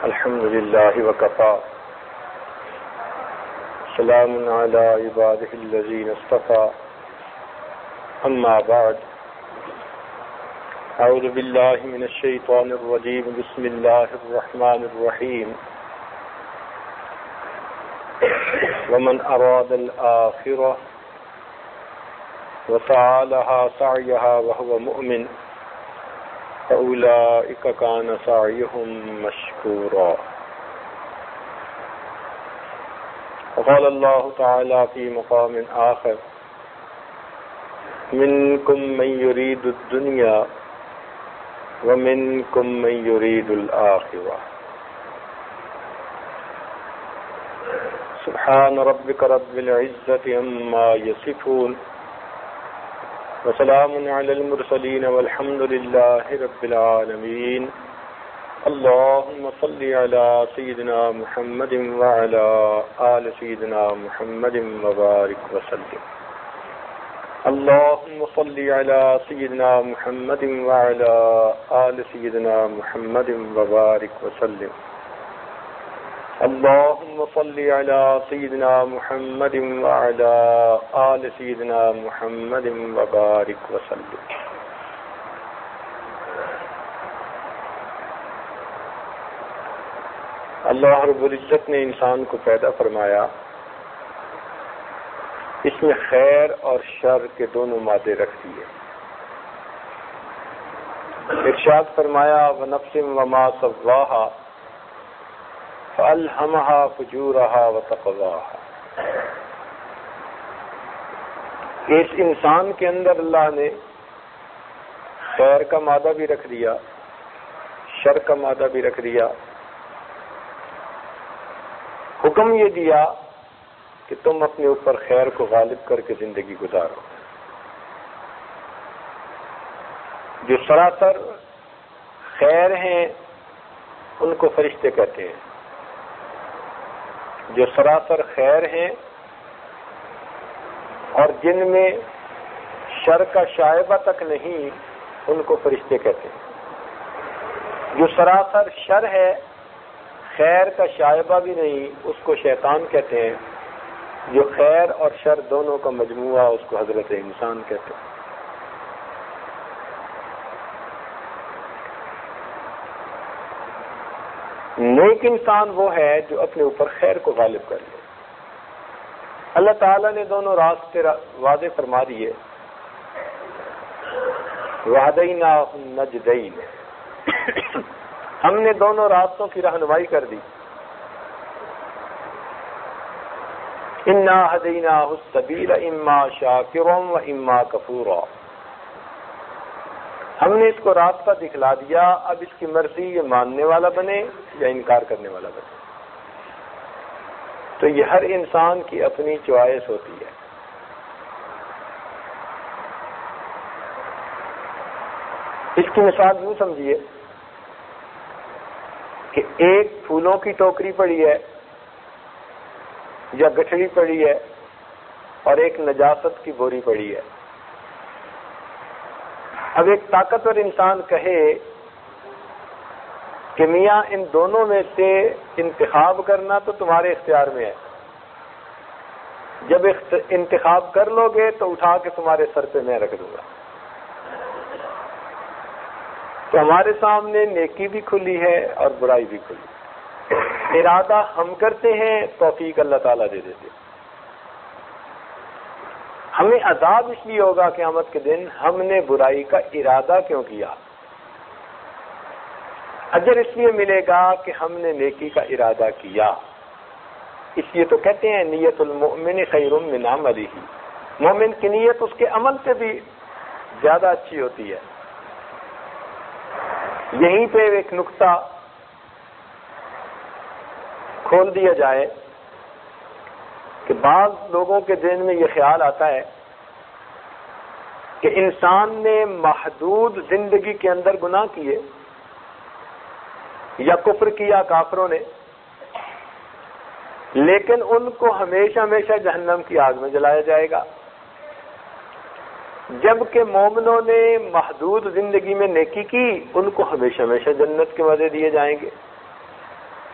الحمد لله وكفى سلام على عباده الذين اصطفى أما بعد أعوذ بالله من الشيطان الرجيم بسم الله الرحمن الرحيم ومن أراد الآخرة وسعى لها سعيها وهو مؤمن فأولئك كان سعيهم مشكورا وقال الله تعالى في مقام آخر منكم من يريد الدنيا ومنكم من يريد الآخرة سبحان ربك رب العزة عما يصفون وسلام على المرسلين والحمد لله رب العالمين اللهم صل على سيدنا محمد وعلى آل سيدنا محمد وبارك وسلم اللهم صل على سيدنا محمد وعلى آل سيدنا محمد وبارك وسلم اللهم صل على سيدنا محمد وعلى آل سيدنا محمد وبارك وسلم اللہ رب العزت نے انسان کو پیدا فرمایا، اس میں خیر اور شر کے دونوں مادے رکھ دیے۔ ارشاد فرمایا وَنَفْسٍ وَمَا سَوَّاهَا فَأَلْهَمَهَا فُجُورَهَا وَتَقْوَاهَا۔ اس انسان کے اندر اللہ نے خیر کا مادہ بھی رکھ دیا، شر کا مادہ بھی رکھ دیا، حکم یہ دیا کہ تم اپنے اوپر خیر کو غالب کر کے زندگی گزارو۔ جو سراسر خیر ہیں ان کو فرشتے کہتے ہیں، جو سراسر خیر ہیں اور جن میں شر کا شائبہ تک نہیں ان کو فرشتے کہتے ہیں۔ جو سراسر شر ہے، خیر کا شائبہ بھی نہیں، اس کو شیطان کہتے ہیں۔ جو خیر اور شر دونوں کا مجموعہ اس کو حضرت انسان کہتے ہیں۔ نیک انسان وہ ہے جو اپنے اوپر خیر کو غالب کر لے۔ اللہ تعالیٰ نے دونوں راستے واضح فرما دیے، وَهَدَيْنَاهُ النَّجْدَيْنِ، ہم نے دونوں راستوں کی رہنمائی کر دی۔ اِنَّا هَدَيْنَاهُ السَّبِيلَ إِمَّا شَاكِرًا وَإِمَّا كَفُورًا، ہم نے اس کو راستہ دکھلا دیا، اب اس کی مرضی یہ ماننے والا بنے یا انکار کرنے والا بنے۔ تو یہ ہر انسان کی اپنی چوائس ہوتی ہے۔ اس کی مثال یوں سمجھیے کہ ایک پھولوں کی ٹوکری پڑی ہے یا گٹھڑی پڑی ہے اور ایک نجاست کی بوری پڑی ہے۔ اب ایک طاقتور انسان کہے کہ میاں ان دونوں میں سے انتخاب کرنا تو تمہارے اختیار میں ہے، جب انتخاب کر لو گے تو اٹھا کے تمہارے سر پہ میں رکھ دوں گا۔ تو ہمارے سامنے نیکی بھی کھلی ہے اور برائی بھی کھلی، ارادہ ہم کرتے ہیں، توفیق اللہ تعالیٰ دے دیتے۔ ہمیں عذاب اس لیے ہوگا قیامت کے دن ہم نے برائی کا ارادہ کیوں کیا، اجر اس لیے ملے گا کہ ہم نے نیکی کا ارادہ کیا۔ اس لیے تو کہتے ہیں نیت المؤمن خیر من عملہ، مومن کی نیت اس کے عمل سے بھی زیادہ اچھی ہوتی ہے۔ یہیں پہ ایک نقطہ کھول دیا جائے کہ بعض لوگوں کے ذہن میں یہ خیال آتا ہے کہ انسان نے محدود زندگی کے اندر گناہ کیے یا کفر کیا کافروں نے، لیکن ان کو ہمیشہ ہمیشہ جہنم کی آگ میں جلایا جائے گا، جبکہ مومنوں نے محدود زندگی میں نیکی کی، ان کو ہمیشہ ہمیشہ جنت کے مزے دیے جائیں گے۔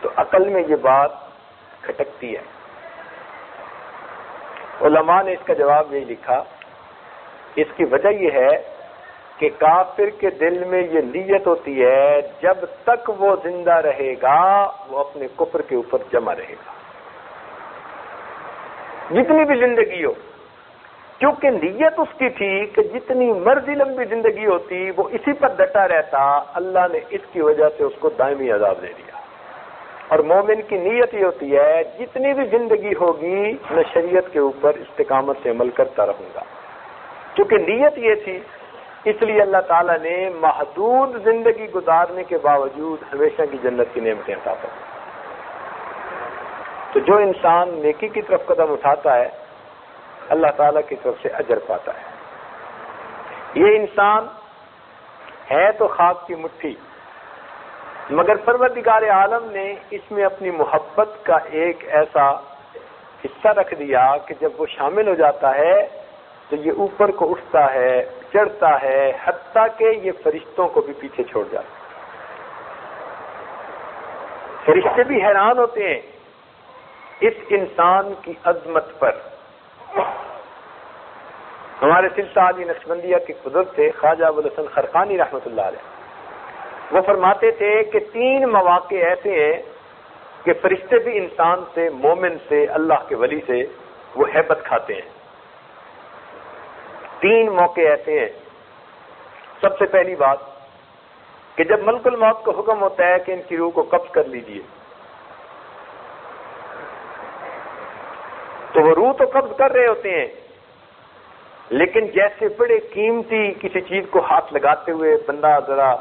تو عقل میں یہ بات کھٹکتی ہے۔ علماء نے اس کا جواب یہی لکھا، اس کی وجہ یہ ہے کہ کافر کے دل میں یہ نیت ہوتی ہے جب تک وہ زندہ رہے گا وہ اپنے کفر کے اوپر جمع رہے گا، جتنی بھی زندگی ہو، کیونکہ نیت اس کی تھی کہ جتنی مرضی لمبی زندگی ہوتی وہ اسی پر ڈٹا رہتا، اللہ نے اس کی وجہ سے اس کو دائمی عذاب دے دیا۔ اور مومن کی نیت یہ ہوتی ہے جتنی بھی زندگی ہوگی میں شریعت کے اوپر استقامت سے عمل کرتا رہوں گا، کیونکہ نیت یہ تھی، اس لیے اللہ تعالیٰ نے محدود زندگی گزارنے کے باوجود ہمیشہ کی جنت کی نعمتیں عطا فرمائیں۔ تو جو انسان نیکی کی طرف قدم اٹھاتا ہے اللہ تعالیٰ کی طرف سے اجر پاتا ہے۔ یہ انسان ہے تو خاک کی مٹھی، مگر پروردگار عالم نے اس میں اپنی محبت کا ایک ایسا حصہ رکھ دیا کہ جب وہ شامل ہو جاتا ہے تو یہ اوپر کو اٹھتا ہے، چڑھتا ہے، حتیٰ کہ یہ فرشتوں کو بھی پیچھے چھوڑ جاتا ہے۔ فرشتے بھی حیران ہوتے ہیں اس انسان کی عظمت پر۔ ہمارے سلسلہ علی نقشبندیہ کے بزرگ تھے خواجہ ابوالحسن خرقانی رحمۃ اللہ علیہ، وہ فرماتے تھے کہ 3 مواقع ایسے ہیں کہ فرشتے بھی انسان سے، مومن سے، اللہ کے ولی سے وہ ہیبت کھاتے ہیں۔ 3 موقع ایسے ہیں۔ سب سے پہلی بات کہ جب ملک الموت کو حکم ہوتا ہے کہ ان کی روح کو قبض کر لیجئے، تو وہ روح تو قبض کر رہے ہوتے ہیں، لیکن جیسے بڑے قیمتی کسی چیز کو ہاتھ لگاتے ہوئے بندہ ذرا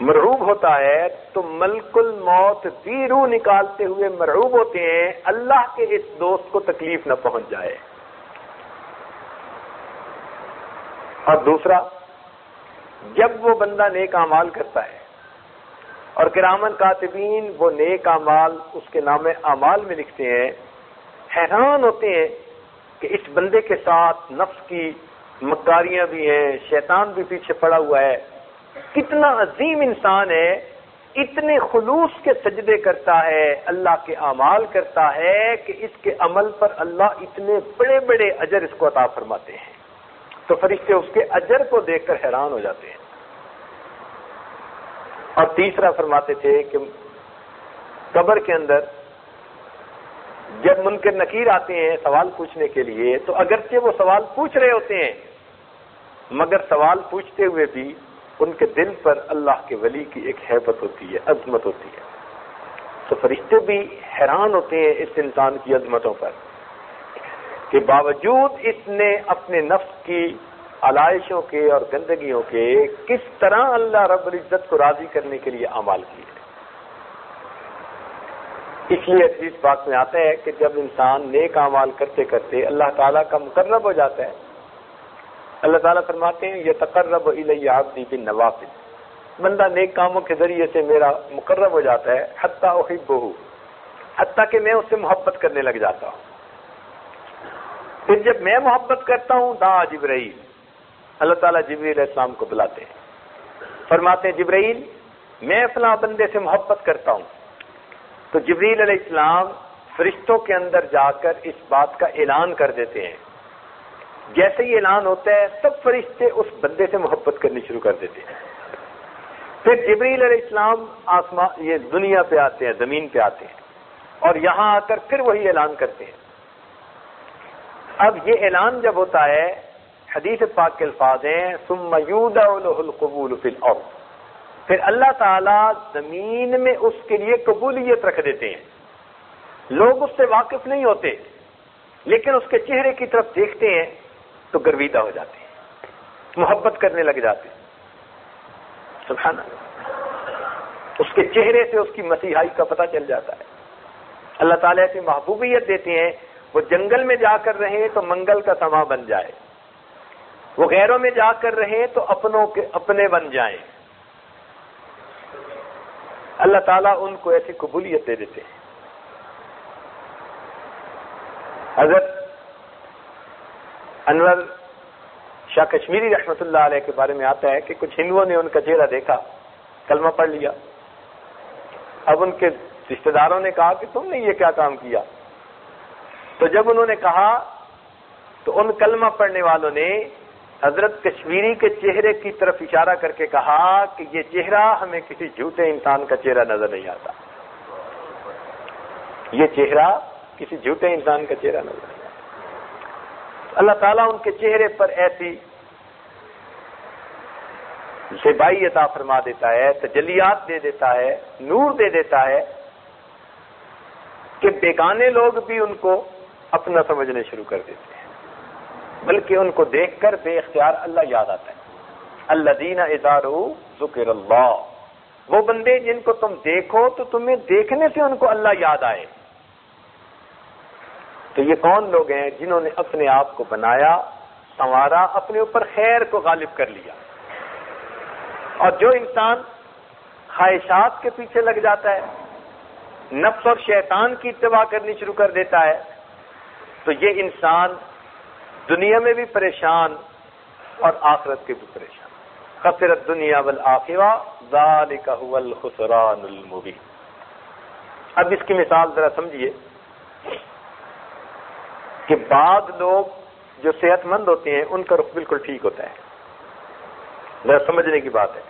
مرعوب ہوتا ہے، تو ملک الموت بھی روح نکالتے ہوئے مرعوب ہوتے ہیں اللہ کے اس دوست کو تکلیف نہ پہنچ جائے۔ اور دوسرا، جب وہ بندہ نیک اعمال کرتا ہے اور کرامن کاتبین وہ نیک اعمال اس کے نام اعمال میں لکھتے ہیں، حیران ہوتے ہیں کہ اس بندے کے ساتھ نفس کی مکاریاں بھی ہیں، شیطان بھی پیچھے پڑا ہوا ہے، کتنا عظیم انسان ہے، اتنے خلوص کے سجدے کرتا ہے، اللہ کے اعمال کرتا ہے کہ اس کے عمل پر اللہ اتنے بڑے بڑے اجر اس کو عطا فرماتے ہیں۔ تو فرشتے اس کے اجر کو دیکھ کر حیران ہو جاتے ہیں۔ اور تیسرا فرماتے تھے کہ قبر کے اندر جب منکر نکیر آتے ہیں سوال پوچھنے کے لیے، تو اگرچہ وہ سوال پوچھ رہے ہوتے ہیں مگر سوال پوچھتے ہوئے بھی ان کے دل پر اللہ کے ولی کی ایک ہیبت ہوتی ہے، عظمت ہوتی ہے۔ تو فرشتے بھی حیران ہوتے ہیں اس انسان کی عظمتوں پر کہ باوجود اس نے اپنے نفس کی علائشوں کے اور گندگیوں کے کس طرح اللہ رب العزت کو راضی کرنے کے لیے اعمال کیے۔ اس لیے حدیث پاک میں آتا ہے کہ جب انسان نیک اعمال کرتے کرتے اللہ تعالیٰ کا مقرب ہو جاتا ہے، اللہ تعالیٰ فرماتے ہیں یتقرب الی عبدی بالنوافل، بندہ نیک کاموں کے ذریعے سے میرا مقرب ہو جاتا ہے، حتی احبہ، حتیٰ کہ میں اس سے محبت کرنے لگ جاتا ہوں۔ پھر جب میں محبت کرتا ہوں دعا جبرائیل، اللہ تعالیٰ جبرائیل علیہ السلام کو بلاتے ہیں، فرماتے ہیں جبرائیل میں فلاں بندے سے محبت کرتا ہوں، تو جبرائیل علیہ السلام فرشتوں کے اندر جا کر اس بات کا اعلان کر دیتے ہیں۔ جیسے ہی اعلان ہوتا ہے سب فرشتے اس بندے سے محبت کرنی شروع کر دیتے ہیں۔ پھر جبرائیل علیہ السلام آسمان یہ دنیا پہ آتے ہیں، زمین پہ آتے ہیں، اور یہاں آ کر پھر وہی اعلان کرتے ہیں۔ اب یہ اعلان جب ہوتا ہے، حدیث پاک کے الفاظ ہیں ثم یودع له القبول فی الارض، پھر اللہ تعالیٰ زمین میں اس کے لیے قبولیت رکھ دیتے ہیں۔ لوگ اس سے واقف نہیں ہوتے، لیکن اس کے چہرے کی طرف دیکھتے ہیں تو گرویدہ ہو جاتے ہیں، محبت کرنے لگ جاتے ہیں۔ سبحان اللہ، اس کے چہرے سے اس کی مسیحائی کا پتہ چل جاتا ہے۔ اللہ تعالیٰ ایسی محبوبیت دیتے ہیں، وہ جنگل میں جا کر رہے تو منگل کا سما بن جائے، وہ غیروں میں جا کر رہے تو اپنوں کے اپنے بن جائیں۔ اللہ تعالیٰ ان کو ایسی قبولیت دے دیتے ہیں۔ حضرت انور شاہ کشمیری رحمۃ اللہ علیہ کے بارے میں آتا ہے کہ کچھ ہندوؤں نے ان کا چہرہ دیکھا، کلمہ پڑھ لیا، اب ان کے رشتہ داروں نے کہا کہ تم نے یہ کیا کام کیا؟ تو جب انہوں نے کہا تو ان کلمہ پڑھنے والوں نے حضرت کشمیری کے چہرے کی طرف اشارہ کر کے کہا کہ یہ چہرہ ہمیں کسی جھوٹے انسان کا چہرہ نظر نہیں آتا، یہ چہرہ کسی جھوٹے انسان کا چہرہ نظر نہیں آتا۔ اللہ تعالیٰ ان کے چہرے پر ایسی زیبائی عطا فرما دیتا ہے، تجلیات دے دیتا ہے، نور دے دیتا ہے کہ بیگانے لوگ بھی ان کو اپنا سمجھنے شروع کر دیتے ہیں، بلکہ ان کو دیکھ کر بے اختیار اللہ یاد آتا ہے۔ الذین اذا رؤوا ذکر اللہ، وہ بندے جن کو تم دیکھو تو تمہیں دیکھنے سے ان کو اللہ یاد آئے۔ تو یہ کون لوگ ہیں؟ جنہوں نے اپنے آپ کو بنایا، سنوارا، اپنے اوپر خیر کو غالب کر لیا۔ اور جو انسان خواہشات کے پیچھے لگ جاتا ہے، نفس اور شیطان کی اتباع کرنی شروع کر دیتا ہے، تو یہ انسان دنیا میں بھی پریشان اور آخرت کے بھی پریشان۔ خسر الدنیا والآخرہ ذالک هو الخسران المبین۔ اب اس کی مثال ذرا سمجھیے کہ بعض لوگ جو صحت مند ہوتے ہیں ان کا رخ بالکل ٹھیک ہوتا ہے، ذرا سمجھنے کی بات ہے۔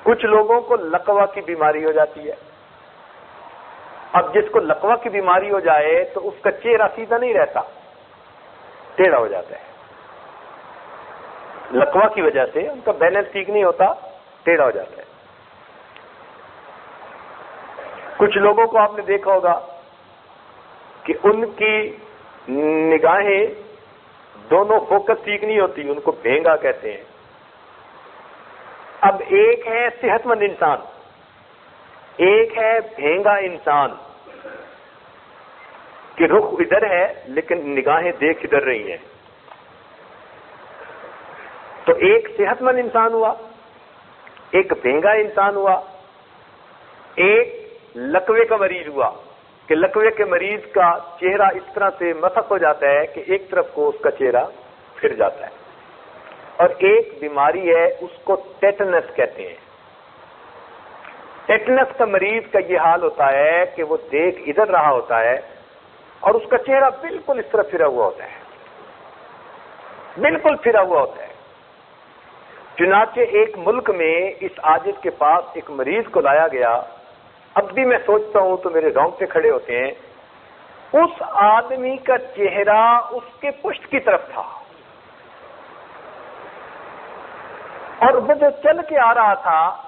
کچھ لوگوں کو لقوہ کی بیماری ہو جاتی ہے۔ اب جس کو لقوہ کی بیماری ہو جائے تو اس کا چہرہ سیدھا نہیں رہتا، ٹیڑھا ہو جاتا ہے۔ لقوہ کی وجہ سے ان کا بیلنس ٹھیک نہیں ہوتا، ٹیڑھا ہو جاتا ہے۔ کچھ لوگوں کو آپ نے دیکھا ہوگا کہ ان کی نگاہیں دونوں فوکس ٹھیک نہیں ہوتی، ان کو بھینگا کہتے ہیں۔ اب ایک ہے صحت مند انسان، ایک ہے بھینگا انسان کہ رخ ادھر ہے لیکن نگاہیں دیکھ ادھر رہی ہیں۔ تو ایک صحت مند انسان ہوا، ایک بھینگا انسان ہوا، ایک لقوے کا مریض ہوا کہ لقوے کے مریض کا چہرہ اس طرح سے مسخ ہو جاتا ہے کہ ایک طرف کو اس کا چہرہ پھر جاتا ہے۔ اور ایک بیماری ہے، اس کو ٹیٹنس کہتے ہیں۔ ٹیٹنس کا مریض کا یہ حال ہوتا ہے کہ وہ دیکھ ادھر رہا ہوتا ہے اور اس کا چہرہ بالکل اس طرح پھرا ہوا ہوتا ہے، بالکل پھرا ہوا ہوتا ہے۔ چنانچہ ایک ملک میں اس عاجز کے پاس ایک مریض کو لایا گیا، اب بھی میں سوچتا ہوں تو میرے رونگٹے کھڑے ہوتے ہیں۔ اس آدمی کا چہرہ اس کے پشت کی طرف تھا اور وہ جو چل کے آ رہا تھا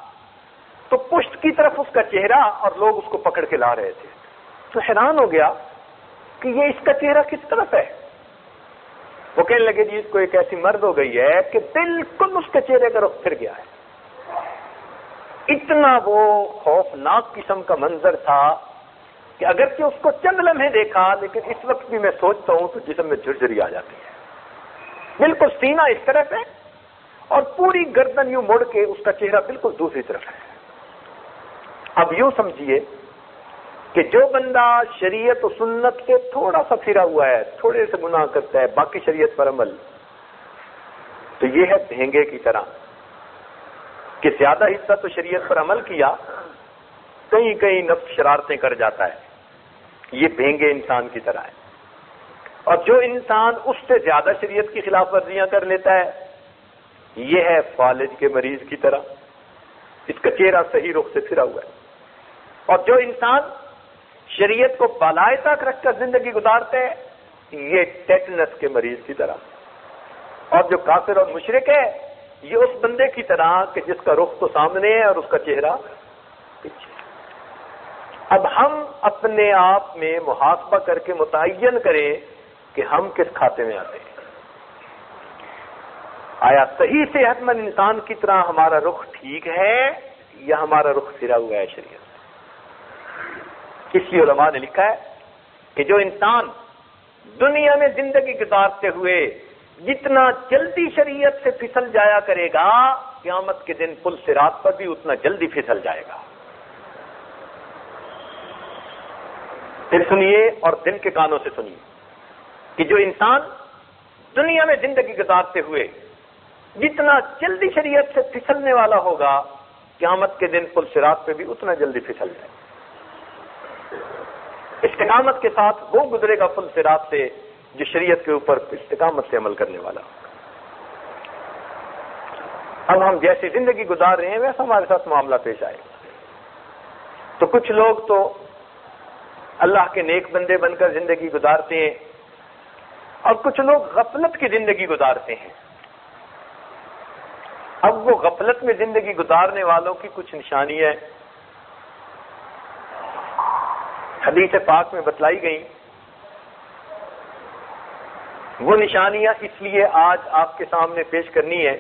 تو پشت کی طرف اس کا چہرہ اور لوگ اس کو پکڑ کے لا رہے تھے۔ تو حیران ہو گیا کہ یہ اس کا چہرہ کس طرف ہے۔ وہ کہنے لگے جی اس کو ایک ایسی مرض ہو گئی ہے کہ بالکل اس کے چہرے کا رخ پھر گیا ہے۔ اتنا وہ خوفناک قسم کا منظر تھا کہ اگرچہ اس کو چند لمحے دیکھا لیکن اس وقت بھی میں سوچتا ہوں تو جسم میں جھرجھری آ جاتی ہے۔ بالکل سینہ اس طرف ہے اور پوری گردن یوں مڑ کے اس کا چہرہ بالکل دوسری طرف ہے۔ اب یوں سمجھیے کہ جو بندہ شریعت و سنت سے تھوڑا سا پھرا ہوا ہے، تھوڑے سے گناہ کرتا ہے، باقی شریعت پر عمل، تو یہ ہے بھینگے کی طرح کہ زیادہ حصہ تو شریعت پر عمل کیا، کہیں کہیں نفس شرارتیں کر جاتا ہے، یہ بھینگے انسان کی طرح ہے۔ اور جو انسان اس سے زیادہ شریعت کی خلاف ورزیاں کر لیتا ہے، یہ ہے فالج کے مریض کی طرح، اس کا چہرہ صحیح رخ سے پھرا ہوا ہے۔ اور جو انسان شریعت کو بالائے تک رکھ کر زندگی گزارتے ہیں، یہ ٹیٹنس کے مریض کی طرح۔ اور جو کافر اور مشرک ہے، یہ اس بندے کی طرح کہ جس کا رخ تو سامنے ہے اور اس کا چہرہ پیچھے۔ اب ہم اپنے آپ میں محاسبہ کر کے متعین کریں کہ ہم کس کھاتے میں آتے ہیں۔ آیا صحیح صحت مند انسان کی طرح ہمارا رخ ٹھیک ہے یا ہمارا رخ پھرا ہوا ہے شریعت؟ اس لیے علماء نے لکھا ہے کہ جو انسان دنیا میں زندگی گزارتے ہوئے جتنا جلدی شریعت سے پھسل جایا کرے گا، قیامت کے دن پل صراط پر بھی اتنا جلدی پھسل جائے گا۔ پھر سنیے اور دل کے کانوں سے سنیے کہ جو انسان دنیا میں زندگی گزارتے ہوئے جتنا جلدی شریعت سے پھسلنے والا ہوگا، قیامت کے دن پل صراط پہ بھی اتنا جلدی پھسل جائے. استقامت کے ساتھ وہ گزرے گا پل صراط سے جو شریعت کے اوپر استقامت سے عمل کرنے والا. اب ہم جیسی زندگی گزار رہے ہیں ویسا ہمارے ساتھ معاملہ پیش آئے. تو کچھ لوگ تو اللہ کے نیک بندے بن کر زندگی گزارتے ہیں اور کچھ لوگ غفلت کی زندگی گزارتے ہیں. اب وہ غفلت میں زندگی گزارنے والوں کی کچھ نشانیاں حدیث پاک میں بتلائی گئی. وہ نشانیاں اس لیے آج آپ کے سامنے پیش کرنی ہے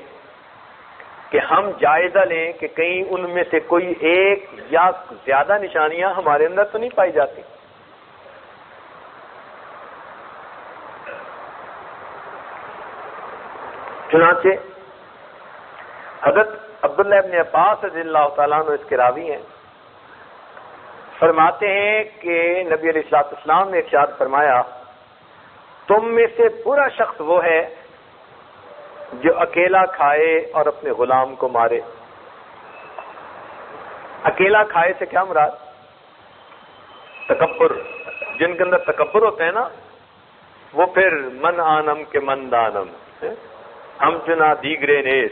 کہ ہم جائزہ لیں کہ کہیں ان میں سے کوئی ایک یا زیادہ نشانیاں ہمارے اندر تو نہیں پائی جاتی. چنانچہ حضرت عبداللہ ابن عباس رضی اللہ تعالیٰ عنہ اس کے راوی ہیں، فرماتے ہیں کہ نبی علیہ الصلوۃ والسلام نے ارشاد فرمایا تم میں سے برا شخص وہ ہے جو اکیلا کھائے اور اپنے غلام کو مارے. اکیلا کھائے سے کیا مراد؟ تکبر. جن کے اندر تکبر ہوتے ہیں نا وہ پھر من آنم کے من دانم، ہم چنا دیگرے نیس،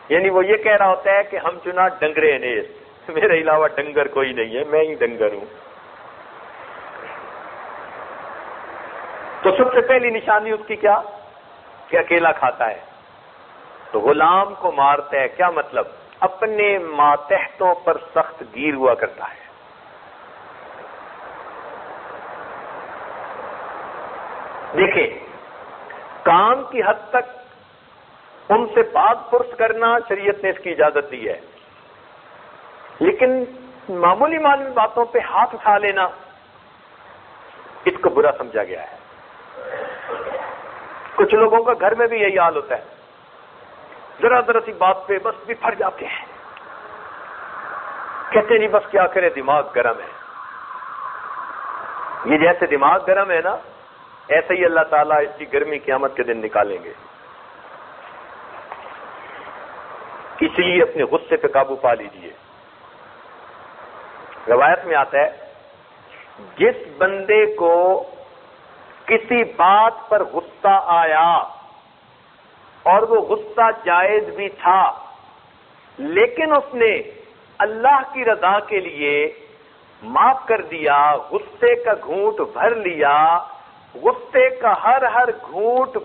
یعنی وہ یہ کہہ رہا ہوتا ہے کہ ہم چنا ڈنگرے نیس، میرے علاوہ ڈنگر کوئی نہیں ہے، میں ہی ڈنگر ہوں. تو سب سے پہلی نشانی اس کی کیا کہ اکیلا کھاتا ہے. تو غلام کو مارتا ہے، کیا مطلب؟ اپنے ماتحتوں پر سخت گیر ہوا کرتا ہے. دیکھیں کام کی حد تک ان سے بات پرس کرنا شریعت نے اس کی اجازت دی ہے، لیکن معمولی باتوں پہ ہاتھ اٹھا لینا اس کو برا سمجھا گیا ہے. کچھ لوگوں کا گھر میں بھی یہی حال ہوتا ہے، ذرا ذرا سی بات پہ بس بفر جاتے ہیں، کہتے نہیں بس کیا کرے دماغ گرم ہے. یہ جیسے دماغ گرم ہے نا ایسے ہی اللہ تعالیٰ اس کی گرمی قیامت کے دن نکالیں گے. اس لیے اپنے غصے پہ قابو پا لیجیے. روایت میں آتا ہے جس بندے کو کسی بات پر غصہ آیا اور وہ غصہ جائز بھی تھا لیکن اس نے اللہ کی رضا کے لیے معاف کر دیا، غصے کا گھونٹ بھر لیا، غصے کا ہر گھونٹ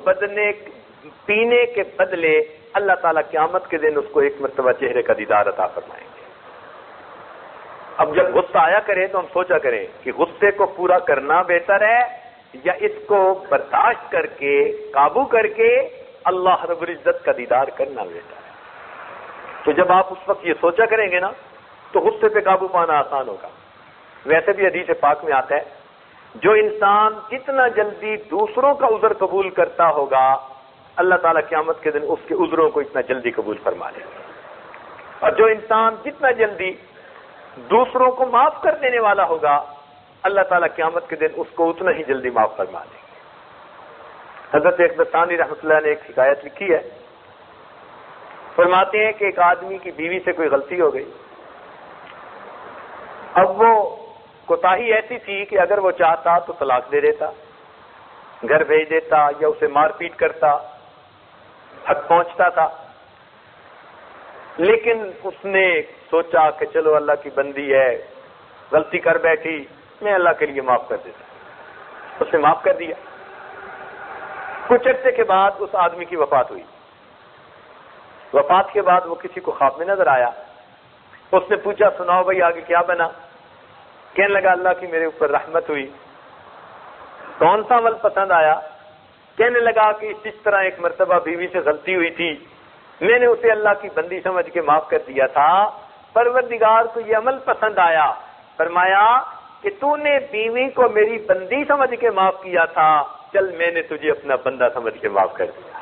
پینے کے بدلے اللہ تعالیٰ قیامت کے دن اس کو ایک مرتبہ چہرے کا دیدار عطا فرمائیں گے. اب جب غصہ آیا کرے تو ہم سوچا کریں کہ غصے کو پورا کرنا بہتر ہے یا اس کو برداشت کر کے قابو کر کے اللہ رب العزت کا دیدار کرنا بہتر ہے. تو جب آپ اس وقت یہ سوچا کریں گے نا تو غصے پہ قابو پانا آسان ہوگا. ویسے بھی حدیث پاک میں آتا ہے جو انسان جتنا جلدی دوسروں کا عذر قبول کرتا ہوگا اللہ تعالیٰ قیامت کے دن اس کے عذروں کو اتنا جلدی قبول فرما لے گا، اور جو انسان جتنا جلدی دوسروں کو معاف کر دینے والا ہوگا اللہ تعالیٰ قیامت کے دن اس کو اتنا ہی جلدی معاف فرما دیں گے. حضرت اقبستانی رحمۃ اللہ نے ایک حکایت لکھی ہے، فرماتے ہیں کہ ایک آدمی کی بیوی سے کوئی غلطی ہو گئی. اب وہ کوتاہی ایسی تھی کہ اگر وہ چاہتا تو طلاق دے دیتا، گھر بھیج دیتا یا اسے مار پیٹ کرتا، حد پہنچتا تھا. لیکن اس نے سوچا کہ چلو اللہ کی بندی ہے، غلطی کر بیٹھی، میں اللہ کے لیے معاف کر دیتا. اس نے معاف کر دیا. کچھ عرصے کے بعد اس آدمی کی وفات ہوئی. وفات کے بعد وہ کسی کو خواب میں نظر آیا. اس نے پوچھا سناؤ بھائی آگے کیا بنا؟ کہنے لگا اللہ کی میرے اوپر رحمت ہوئی. کون سا عمل پسند آیا؟ کہنے لگا کہ اس طرح ایک مرتبہ بیوی سے غلطی ہوئی تھی، میں نے اسے اللہ کی بندی سمجھ کے معاف کر دیا تھا، پروردگار کو یہ عمل پسند آیا، فرمایا کہ تو نے بیوی کو میری بندی سمجھ کے معاف کیا تھا، چل میں نے تجھے اپنا بندہ سمجھ کے معاف کر دیا.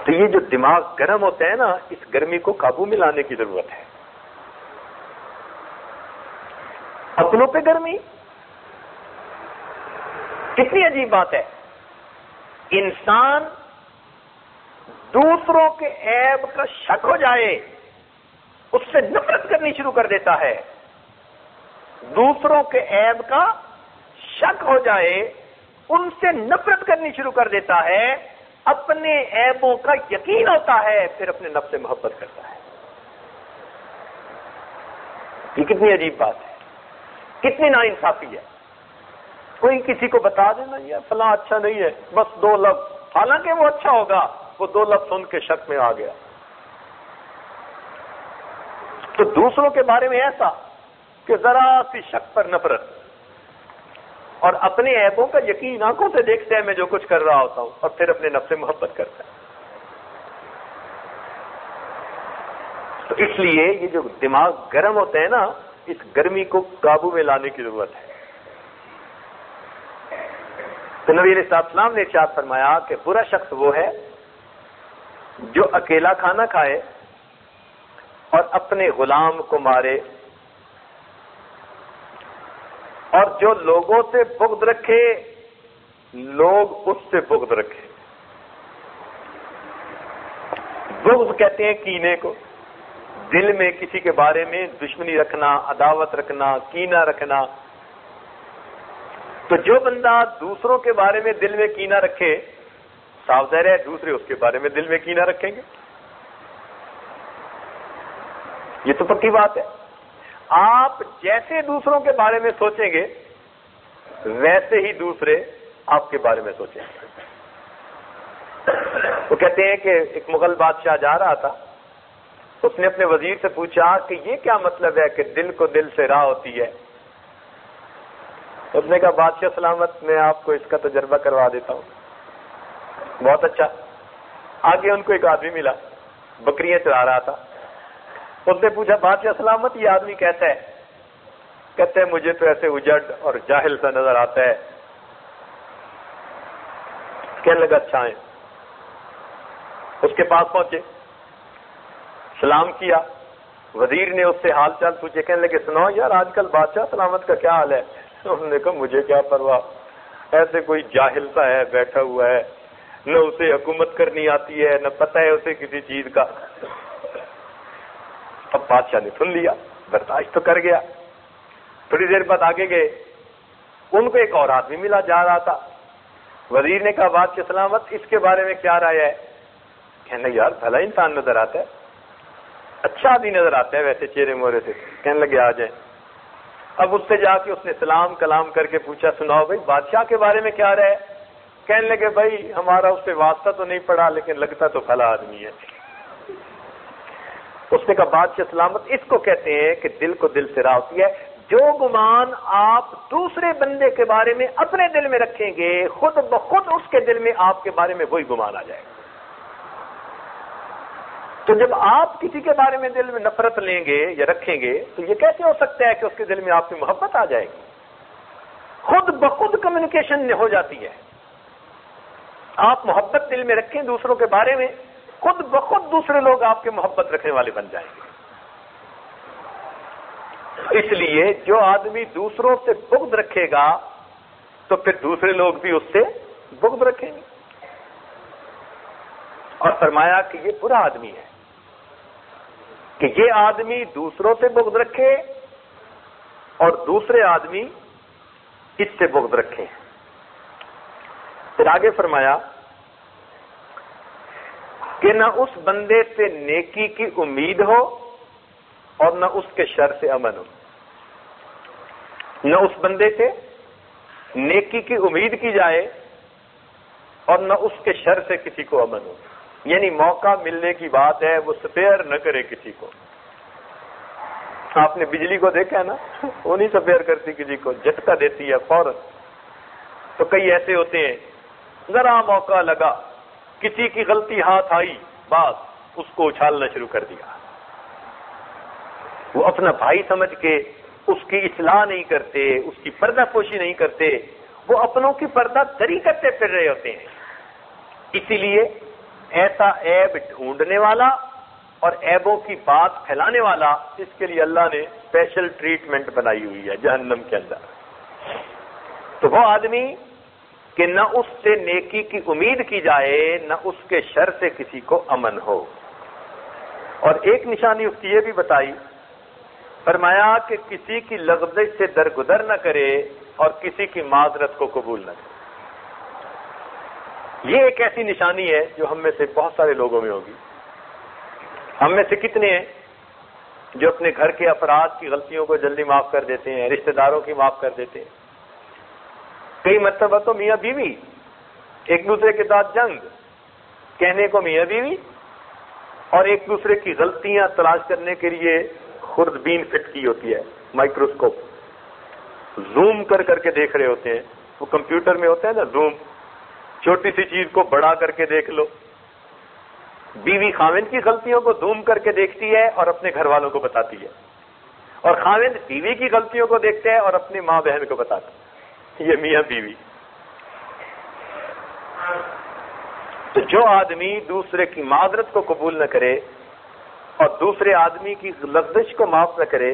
تو یہ جو دماغ گرم ہوتا ہے نا اس گرمی کو قابو میں لانے کی ضرورت ہے. اپنوں پہ گرمی کتنی عجیب بات ہے. انسان دوسروں کے عیب کا شک ہو جائے اس سے نفرت کرنی شروع کر دیتا ہے. دوسروں کے عیب کا شک ہو جائے ان سے نفرت کرنی شروع کر دیتا ہے. اپنے عیبوں کا یقین ہوتا ہے پھر اپنے نفس سے محبت کرتا ہے. یہ کتنی عجیب بات ہے, کتنی ناانصافی ہے. کوئی کسی کو بتا دینا یا فلاں اچھا نہیں ہے, بس 2 لفظ, حالانکہ وہ اچھا ہوگا, وہ 2 لفظ سن کے شک میں آ گیا. تو دوسروں کے بارے میں ایسا کہ ذرا سی شک پر نفرت, اور اپنے عیبوں کا یقین آنکھوں سے دیکھتے ہیں میں جو کچھ کر رہا ہوتا ہوں, اور پھر اپنے نفس سے محبت کرتا ہے. تو اس لیے یہ جو دماغ گرم ہوتے ہیں نا, اس گرمی کو قابو میں لانے کی ضرورت ہے. تو نبی علیہ السلام نے ارشاد فرمایا کہ برا شخص وہ ہے جو اکیلا کھانا کھائے اور اپنے غلام کو مارے, اور جو لوگوں سے بغض رکھے لوگ اس سے بغض رکھے. بغض کہتے ہیں کینے کو, دل میں کسی کے بارے میں دشمنی رکھنا, عداوت رکھنا, کینہ رکھنا. تو جو بندہ دوسروں کے بارے میں دل میں کینہ رکھے, صاف ظاہر ہے دوسرے اس کے بارے میں دل میں کینہ رکھیں گے. یہ تو پکی بات ہے. آپ جیسے دوسروں کے بارے میں سوچیں گے ویسے ہی دوسرے آپ کے بارے میں سوچیں گے. وہ کہتے ہیں کہ ایک مغل بادشاہ جا رہا تھا, اس نے اپنے وزیر سے پوچھا کہ یہ کیا مطلب ہے کہ دل کو دل سے راہ ہوتی ہے. اس نے کہا بادشاہ سلامت, میں آپ کو اس کا تجربہ کروا دیتا ہوں. بہت اچھا. آگے ان کو ایک آدمی ملا, بکریاں چرا رہا تھا. اس نے پوچھا بادشاہ سلامت یہ آدمی کیسا ہے؟ کہتے ہیں مجھے تو ایسے اجڑ اور جاہل سا نظر آتا ہے. کہنے لگا اچھا ہے. اس کے پاس پہنچے, سلام کیا. وزیر نے اس سے حال چال پوچھے. کہنے لگے سناؤ یار آج کل بادشاہ سلامت کا کیا حال ہے؟ انہوں نے کہا مجھے کیا پرواہ, ایسے کوئی جاہل سا ہے بیٹھا ہوا ہے, نہ اسے حکومت کرنی آتی ہے نہ پتہ ہے اسے کسی چیز کا. اب بادشاہ نے سن لیا, برداشت تو کر گیا. تھوڑی دیر بعد آگے گئے, ان کو ایک اور آدمی ملا جا رہا تھا. وزیر نے کہا بادشاہ سلامت اس کے بارے میں کیا رائے ہے؟ کہنے یار بھلا انسان نظر آتا ہے, اچھا آدمی نظر آتا ہے ویسے چہرے مورے سے. کہنے لگے آ جائیں. اب اس سے جا کے اس نے سلام کلام کر کے پوچھا سناؤ بھائی بادشاہ کے بارے میں کیا رہے؟ کہنے لگے بھائی ہمارا اس سے واسطہ تو نہیں پڑا لیکن لگتا تو بھلا آدمی ہے. اس نے کہا بادشاہ سلامت اس کو کہتے ہیں کہ دل کو دل سے راہ ہوتی ہے. جو گمان آپ دوسرے بندے کے بارے میں اپنے دل میں رکھیں گے خود بخود اس کے دل میں آپ کے بارے میں وہی گمان آ جائے گا. تو جب آپ کسی کے بارے میں دل میں نفرت لیں گے یا رکھیں گے تو یہ کیسے ہو سکتا ہے کہ اس کے دل میں آپ کی محبت آ جائے گی؟ خود بخود کمیونیکیشن ہو جاتی ہے. آپ محبت دل میں رکھیں دوسروں کے بارے میں, خود بخود دوسرے لوگ آپ کے محبت رکھنے والے بن جائیں گے. اس لیے جو آدمی دوسروں سے بغض رکھے گا تو پھر دوسرے لوگ بھی اس سے بغض رکھیں گے. اور فرمایا کہ یہ برا آدمی ہے کہ یہ آدمی دوسروں سے بغض رکھے اور دوسرے آدمی اس سے بغض رکھے. پھر آگے فرمایا کہ نہ اس بندے سے نیکی کی امید ہو اور نہ اس کے شر سے امن ہو. نہ اس بندے سے نیکی کی امید کی جائے اور نہ اس کے شر سے کسی کو امن ہو. یعنی موقع ملنے کی بات ہے وہ سپیئر نہ کرے کسی کو. آپ نے بجلی کو دیکھا ہے نا, وہ نہیں سپیئر کرتی کسی کو, جھٹکا دیتی ہے فوراً. تو کئی ایسے ہوتے ہیں ذرا موقع لگا, کسی کی غلطی ہاتھ آئی, بس اس کو اچھالنا شروع کر دیا. وہ اپنا بھائی سمجھ کے اس کی اصلاح نہیں کرتے, اس کی پردہ پوشی نہیں کرتے, وہ اپنوں کی پردہ دری کرتے پھر رہے ہوتے ہیں. اسی لیے ایسا عیب ڈھونڈنے والا اور عیبوں کی بات پھیلانے والا, اس کے لیے اللہ نے اسپیشل ٹریٹمنٹ بنائی ہوئی ہے جہنم کے اندر. تو وہ آدمی کہ نہ اس سے نیکی کی امید کی جائے نہ اس کے شر سے کسی کو امن ہو۔ اور ایک نشانی اس کی یہ بھی بتائی، فرمایا کہ کسی کی لغزش سے درگزر نہ کرے اور کسی کی معذرت کو قبول نہ کرے۔ یہ ایک ایسی نشانی ہے جو ہم میں سے بہت سارے لوگوں میں ہوگی۔ ہم میں سے کتنے ہیں جو اپنے گھر کے افراد کی غلطیوں کو جلدی معاف کر دیتے ہیں، رشتہ داروں کی معاف کر دیتے ہیں؟ کئی مرتبہ تو میاں بیوی ایک دوسرے کے ساتھ جنگ، کہنے کو میاں بیوی، اور ایک دوسرے کی غلطیاں تلاش کرنے کے لیے خوردبین فٹ کی ہوتی ہے، مائکروسکوپ، زوم کر کر کے دیکھ رہے ہوتے ہیں۔ وہ کمپیوٹر میں ہوتا ہے نا زوم، چھوٹی سی چیز کو بڑا کر کے دیکھ لو۔ بیوی خاوند کی غلطیوں کو زوم کر کے دیکھتی ہے اور اپنے گھر والوں کو بتاتی ہے، اور خاوند بیوی کی غلطیوں کو دیکھتا ہے اور اپنی ماں بہن کو بتاتا ہے۔ یہ میاں بیوی۔ تو جو آدمی دوسرے کی معذرت کو قبول نہ کرے اور دوسرے آدمی کی لغزش کو معاف نہ کرے،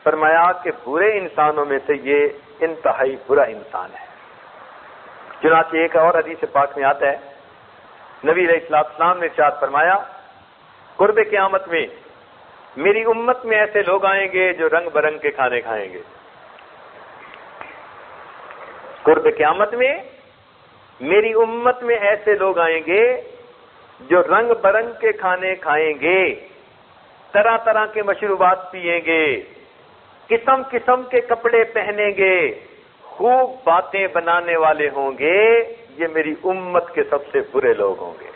فرمایا کہ برے انسانوں میں سے یہ انتہائی برا انسان ہے۔ چنانچہ ایک اور حدیث پاک میں آتا ہے، نبی علیہ السلام نے ارشاد فرمایا، قرب قیامت میں میری امت میں ایسے لوگ آئیں گے جو رنگ برنگ کے کھانے کھائیں گے۔ قرب قیامت میں میری امت میں ایسے لوگ آئیں گے جو رنگ برنگ کے کھانے کھائیں گے، طرح طرح کے مشروبات پئیں گے، قسم قسم کے کپڑے پہنیں گے، خوب باتیں بنانے والے ہوں گے۔ یہ میری امت کے سب سے برے لوگ ہوں گے۔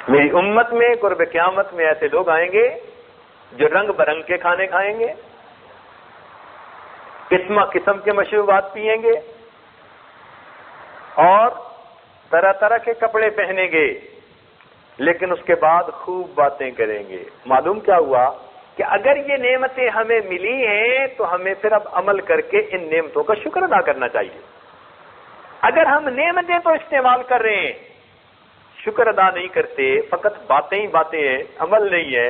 میری امت میں قرب قیامت میں ایسے لوگ آئیں گے جو رنگ برنگ کے کھانے کھائیں گے، قسم قسم کے مشروبات پئیں گے، اور طرح طرح کے کپڑے پہنیں گے، لیکن اس کے بعد خوب باتیں کریں گے۔ معلوم کیا ہوا کہ اگر یہ نعمتیں ہمیں ملی ہیں تو ہمیں پھر اب عمل کر کے ان نعمتوں کا شکر ادا کرنا چاہیے۔ اگر ہم نعمتیں تو استعمال کر رہے ہیں، شکر ادا نہیں کرتے، فقط باتیں ہی باتیں ہیں، عمل نہیں ہے،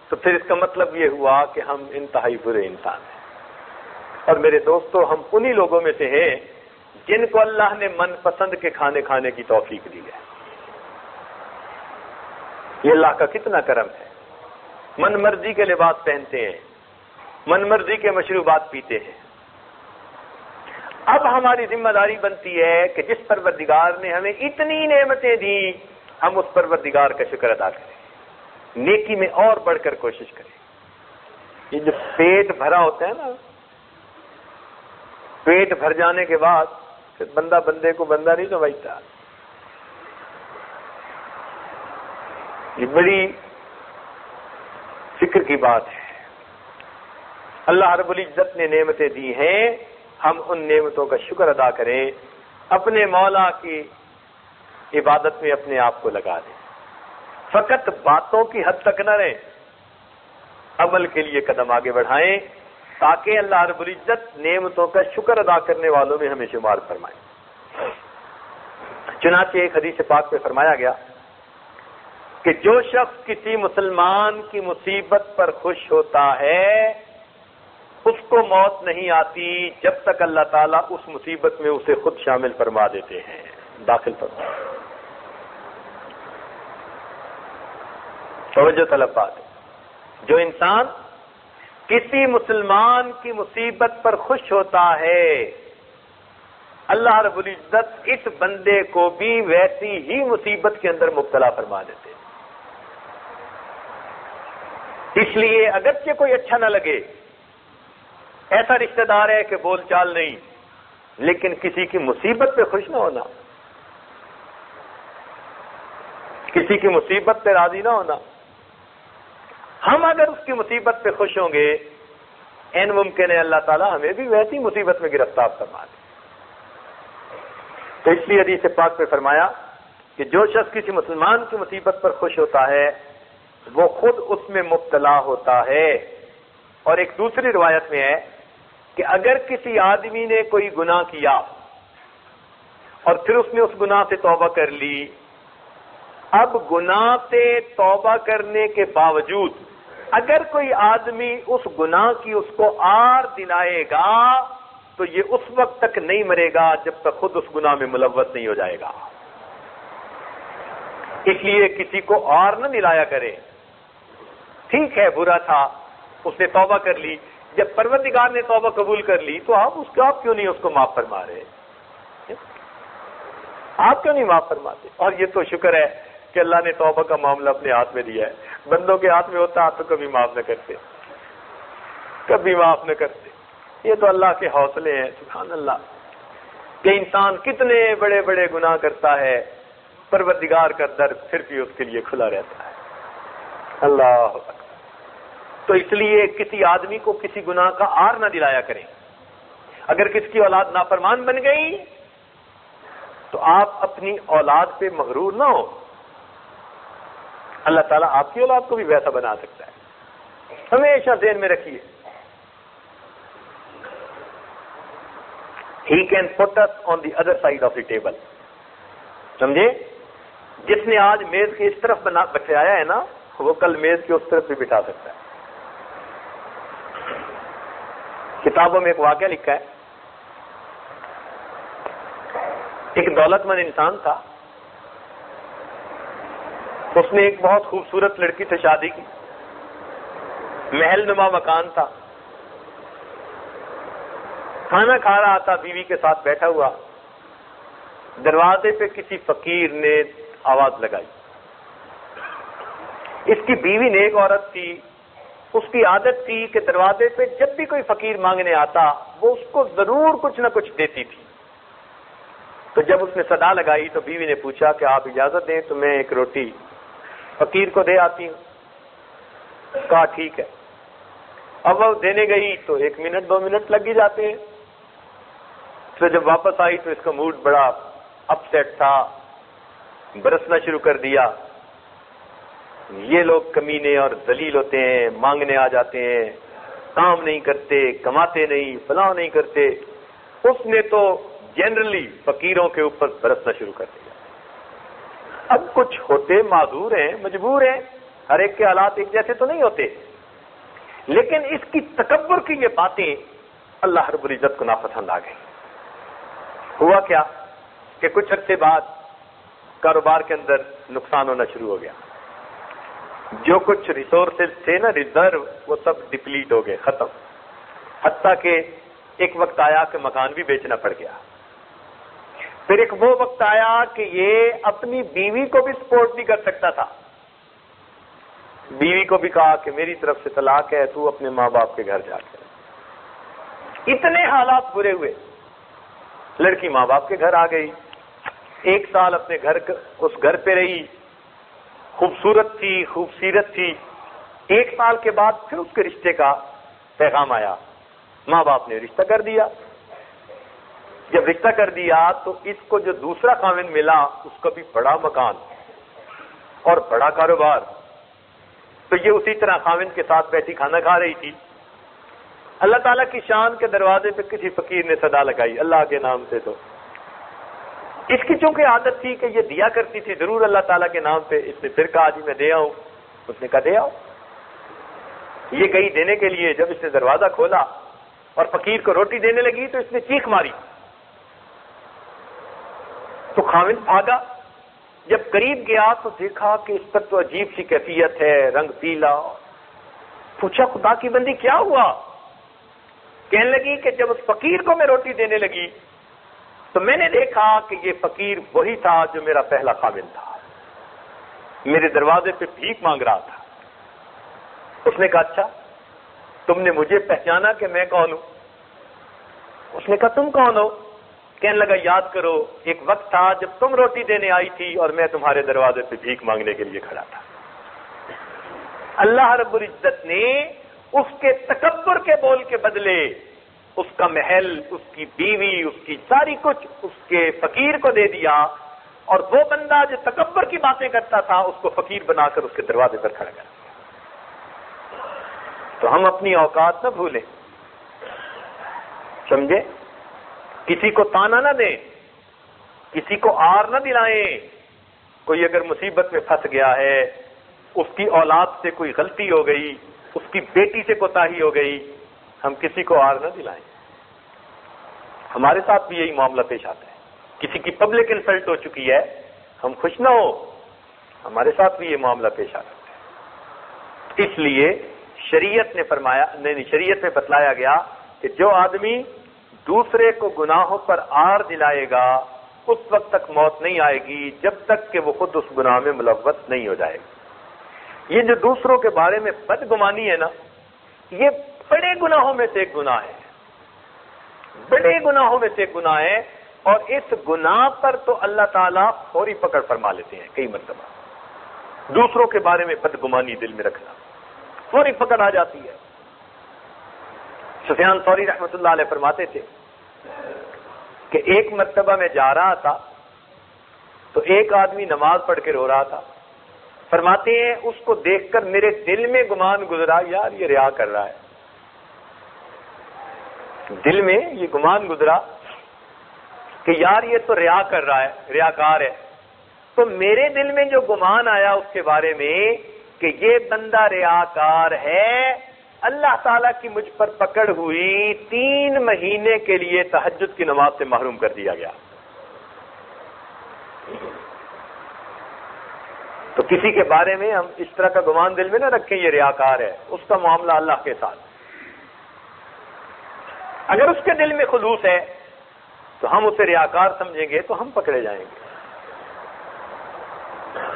تو پھر اس کا مطلب یہ ہوا کہ ہم انتہائی برے انسان ہیں۔ اور میرے دوستو، ہم انہی لوگوں میں سے ہیں جن کو اللہ نے من پسند کے کھانے کھانے کی توفیق دی ہے۔ یہ اللہ کا کتنا کرم ہے۔ من مرضی کے لباس پہنتے ہیں، من مرضی کے مشروبات پیتے ہیں۔ اب ہماری ذمہ داری بنتی ہے کہ جس پروردگار نے ہمیں اتنی نعمتیں دی، ہم اس پروردگار کا شکر ادا کریں، نیکی میں اور بڑھ کر کوشش کریں۔ یہ جو پیٹ بھرا ہوتا ہے نا، پیٹ بھر جانے کے بعد پھر بندہ بندے کو بندہ نہیں سمجھتا۔ یہ بڑی فکر کی بات ہے۔ اللہ رب العزت نے نعمتیں دی ہیں، ہم ان نعمتوں کا شکر ادا کریں، اپنے مولا کی عبادت میں اپنے آپ کو لگا دیں، فقط باتوں کی حد تک نہ رہیں، عمل کے لیے قدم آگے بڑھائیں تاکہ اللہ رب العزت نعمتوں کا شکر ادا کرنے والوں میں ہمیں شمار فرمائے۔ چنانچہ ایک حدیث پاک میں فرمایا گیا کہ جو شخص کسی مسلمان کی مصیبت پر خوش ہوتا ہے اس کو موت نہیں آتی جب تک اللہ تعالیٰ اس مصیبت میں اسے خود شامل فرما دیتے ہیں، داخل فرما۔ توجہ طلب بات ہے، جو انسان کسی مسلمان کی مصیبت پر خوش ہوتا ہے، اللہ رب العزت اس بندے کو بھی ویسی ہی مصیبت کے اندر مبتلا فرما دیتے ہیں۔ اس لیے اگرچہ کوئی اچھا نہ لگے، ایسا رشتہ دار ہے کہ بول چال نہیں، لیکن کسی کی مصیبت پہ خوش نہ ہونا، کسی کی مصیبت پہ راضی نہ ہونا۔ ہم اگر اس کی مصیبت پہ خوش ہوں گے، این ممکن ہے اللہ تعالیٰ ہمیں بھی ویسی مصیبت میں گرفتار فرما دے۔ تو اس لیے حدیث پاک پہ فرمایا کہ جو شخص کسی مسلمان کی مصیبت پر خوش ہوتا ہے وہ خود اس میں مبتلا ہوتا ہے۔ اور ایک دوسری روایت میں ہے کہ اگر کسی آدمی نے کوئی گناہ کیا اور پھر اس نے اس گناہ سے توبہ کر لی، اب گناہ سے توبہ کرنے کے باوجود اگر کوئی آدمی اس گناہ کی اس کو آر دلائے گا تو یہ اس وقت تک نہیں مرے گا جب تک خود اس گناہ میں ملوث نہیں ہو جائے گا. اس لیے کسی کو آر نہ دلایا کرے. ٹھیک ہے برا تھا، اس نے توبہ کر لی، جب پروردگار نے توبہ قبول کر لی تو آپ کیوں نہیں اس کو معاف فرما رہے؟ آپ کیوں نہیں معاف فرماتے؟ اور یہ تو شکر ہے کہ اللہ نے توبہ کا معاملہ اپنے ہاتھ میں دیا ہے. بندوں کے ہاتھ میں ہوتا تو کبھی معاف نہ کرتے، کبھی معاف نہ کرتے. یہ تو اللہ کے حوصلے ہیں. سبحان اللہ کہ انسان کتنے بڑے بڑے گناہ کرتا ہے، پروردگار کا در پھر بھی اس کے لیے کھلا رہتا ہے. اللہ اکبر. تو اس لیے کسی آدمی کو کسی گناہ کا آر نہ دلایا کریں. اگر کسی کی اولاد نافرمان بن گئی تو آپ اپنی اولاد پہ مغرور نہ ہو. اللہ تعالیٰ آپ کی اولاد کو بھی ویسا بنا سکتا ہے. ہمیشہ ذہن میں رکھیے. He can put us on the other side of the table. سمجھے؟ جس نے آج میز کی اس طرف بٹھایا ہے نا، وہ کل میز کی اس طرف بھی بٹھا سکتا ہے. کتابوں میں ایک واقعہ لکھا ہے. ایک دولت مند انسان تھا، اس نے ایک بہت خوبصورت لڑکی سے شادی کی، محل نما مکان تھا، کھانا کھا رہا تھا بیوی کے ساتھ بیٹھا ہوا. دروازے پہ کسی فقیر نے آواز لگائی. اس کی بیوی نیک عورت تھی، اس کی عادت تھی کہ دروازے پہ جب بھی کوئی فقیر مانگنے آتا وہ اس کو ضرور کچھ نہ کچھ دیتی تھی. تو جب اس نے صدا لگائی تو بیوی نے پوچھا کہ آپ اجازت دیں تو میں ایک روٹی فقیر کو دے آتی ہوں. کہا ٹھیک ہے. اب وہ دینے گئی تو 1 منٹ 2 منٹ لگ ہی جاتے ہیں. تو جب واپس آئی تو اس کا موڈ بڑا اپ سیٹ تھا، برسنا شروع کر دیا. یہ لوگ کمینے اور ذلیل ہوتے ہیں، مانگنے آ جاتے ہیں، کام نہیں کرتے، کماتے نہیں، فلاں نہیں کرتے. اس نے تو جنرلی فقیروں کے اوپر برسنا شروع کر دیا. اب کچھ ہوتے معذور ہیں، مجبور ہیں، ہر ایک کے حالات ایک جیسے تو نہیں ہوتے، لیکن اس کی تکبر کی یہ باتیں اللہ رب العزت کو ناپسند آ گئی. ہوا کیا کہ کچھ عرصے بعد کاروبار کے اندر نقصان ہونا شروع ہو گیا. جو کچھ ریسورسز تھے نا، ریزرو، وہ سب ڈپلیٹ ہو گئے، ختم. حتیٰ کہ ایک وقت آیا کہ مکان بھی بیچنا پڑ گیا. پھر ایک وہ وقت آیا کہ یہ اپنی بیوی کو بھی سپورٹ نہیں کر سکتا تھا. بیوی کو بھی کہا کہ میری طرف سے طلاق ہے، تو اپنے ماں باپ کے گھر جا کر. اتنے حالات برے ہوئے. لڑکی ماں باپ کے گھر آ گئی. 1 سال اپنے اس گھر پہ رہی، خوبصورت تھی، خوبصیرت تھی. 1 سال کے بعد پھر اس کے رشتے کا پیغام آیا. ماں باپ نے رشتہ کر دیا. جب رشتہ کر دیا تو اس کو جو دوسرا خاوند ملا اس کا بھی بڑا مکان اور بڑا کاروبار. تو یہ اسی طرح خاوند کے ساتھ بیٹھی کھانا کھا رہی تھی. اللہ تعالیٰ کی شان کے دروازے پہ کسی فقیر نے صدا لگائی اللہ کے نام سے. تو اس کی چونکہ عادت تھی کہ یہ دیا کرتی تھی ضرور اللہ تعالیٰ کے نام پہ. اس نے پھر کہا جی میں دے آؤں. اس نے کہا دے آؤ. یہ گئی دینے کے لیے. جب اس نے دروازہ کھولا اور فقیر کو روٹی دینے لگی تو اس نے چیخ ماری. تو خاوند بھاگا. جب قریب گیا تو دیکھا کہ اس پر تو عجیب سی کیفیت ہے، رنگ پیلا. پوچھا خدا کی بندی کیا ہوا؟ کہنے لگی کہ جب اس فقیر کو میں روٹی دینے لگی تو میں نے دیکھا کہ یہ فقیر وہی تھا جو میرا پہلا خاوند تھا، میرے دروازے پہ بھیک مانگ رہا تھا. اس نے کہا اچھا تم نے مجھے پہچانا کہ میں کون ہوں؟ اس نے کہا تم کون ہو؟ کہنے لگا یاد کرو ایک وقت تھا جب تم روٹی دینے آئی تھی اور میں تمہارے دروازے پہ بھیک مانگنے کے لیے کھڑا تھا. اللہ رب العزت نے اس کے تکبر کے بول کے بدلے اس کا محل، اس کی بیوی، اس کی ساری کچھ اس کے فقیر کو دے دیا. اور وہ بندہ جو تکبر کی باتیں کرتا تھا اس کو فقیر بنا کر اس کے دروازے پر کھڑا کر دیا. تو ہم اپنی اوقات نہ بھولیں، سمجھے؟ کسی کو تانا نہ دیں، کسی کو آر نہ دلائیں. کوئی اگر مصیبت میں پھنس گیا ہے، اس کی اولاد سے کوئی غلطی ہو گئی، اس کی بیٹی سے کوتاہی ہو گئی، ہم کسی کو آر نہ دلائیں۔ ہمارے ساتھ بھی یہی معاملہ پیش آتا ہے، کسی کی پبلک انسلٹ ہو چکی ہے، ہم خوش نہ ہو، ہمارے ساتھ بھی یہ معاملہ پیش آتا ہے۔ اس لیے شریعت نے فرمایا، نہیں شریعت میں بتلایا گیا کہ جو آدمی دوسرے کو گناہوں پر آر دلائے گا اس وقت تک موت نہیں آئے گی جب تک کہ وہ خود اس گناہ میں ملوث نہیں ہو جائے گا۔ یہ جو دوسروں کے بارے میں بدگمانی ہے نا، یہ بڑے گناہوں میں سے ایک گناہ ہے، بڑے گناہوں میں سے ایک گناہ ہے، اور اس گناہ پر تو اللہ تعالیٰ فوری پکڑ فرما لیتے ہیں کئی مرتبہ۔ دوسروں کے بارے میں بدگمانی دل میں رکھنا فوری پکڑ آ جاتی ہے۔ سفیان ثوری رحمۃ اللہ علیہ فرماتے تھے کہ ایک مرتبہ میں جا رہا تھا تو ایک آدمی نماز پڑھ کے رو رہا تھا، فرماتے ہیں اس کو دیکھ کر میرے دل میں گمان گزرا، یار یہ ریا کر رہا ہے، دل میں یہ گمان گزرا کہ یار یہ تو ریا کر رہا ہے، ریاکار ہے۔ تو میرے دل میں جو گمان آیا اس کے بارے میں کہ یہ بندہ ریاکار ہے، اللہ تعالیٰ کی مجھ پر پکڑ ہوئی، 3 مہینے کے لیے تہجد کی نماز سے محروم کر دیا گیا۔ تو کسی کے بارے میں ہم اس طرح کا گمان دل میں نہ رکھیں یہ ریاکار ہے، اس کا معاملہ اللہ کے ساتھ۔ اگر اس کے دل میں خلوص ہے تو ہم اسے ریاکار سمجھیں گے تو ہم پکڑے جائیں گے۔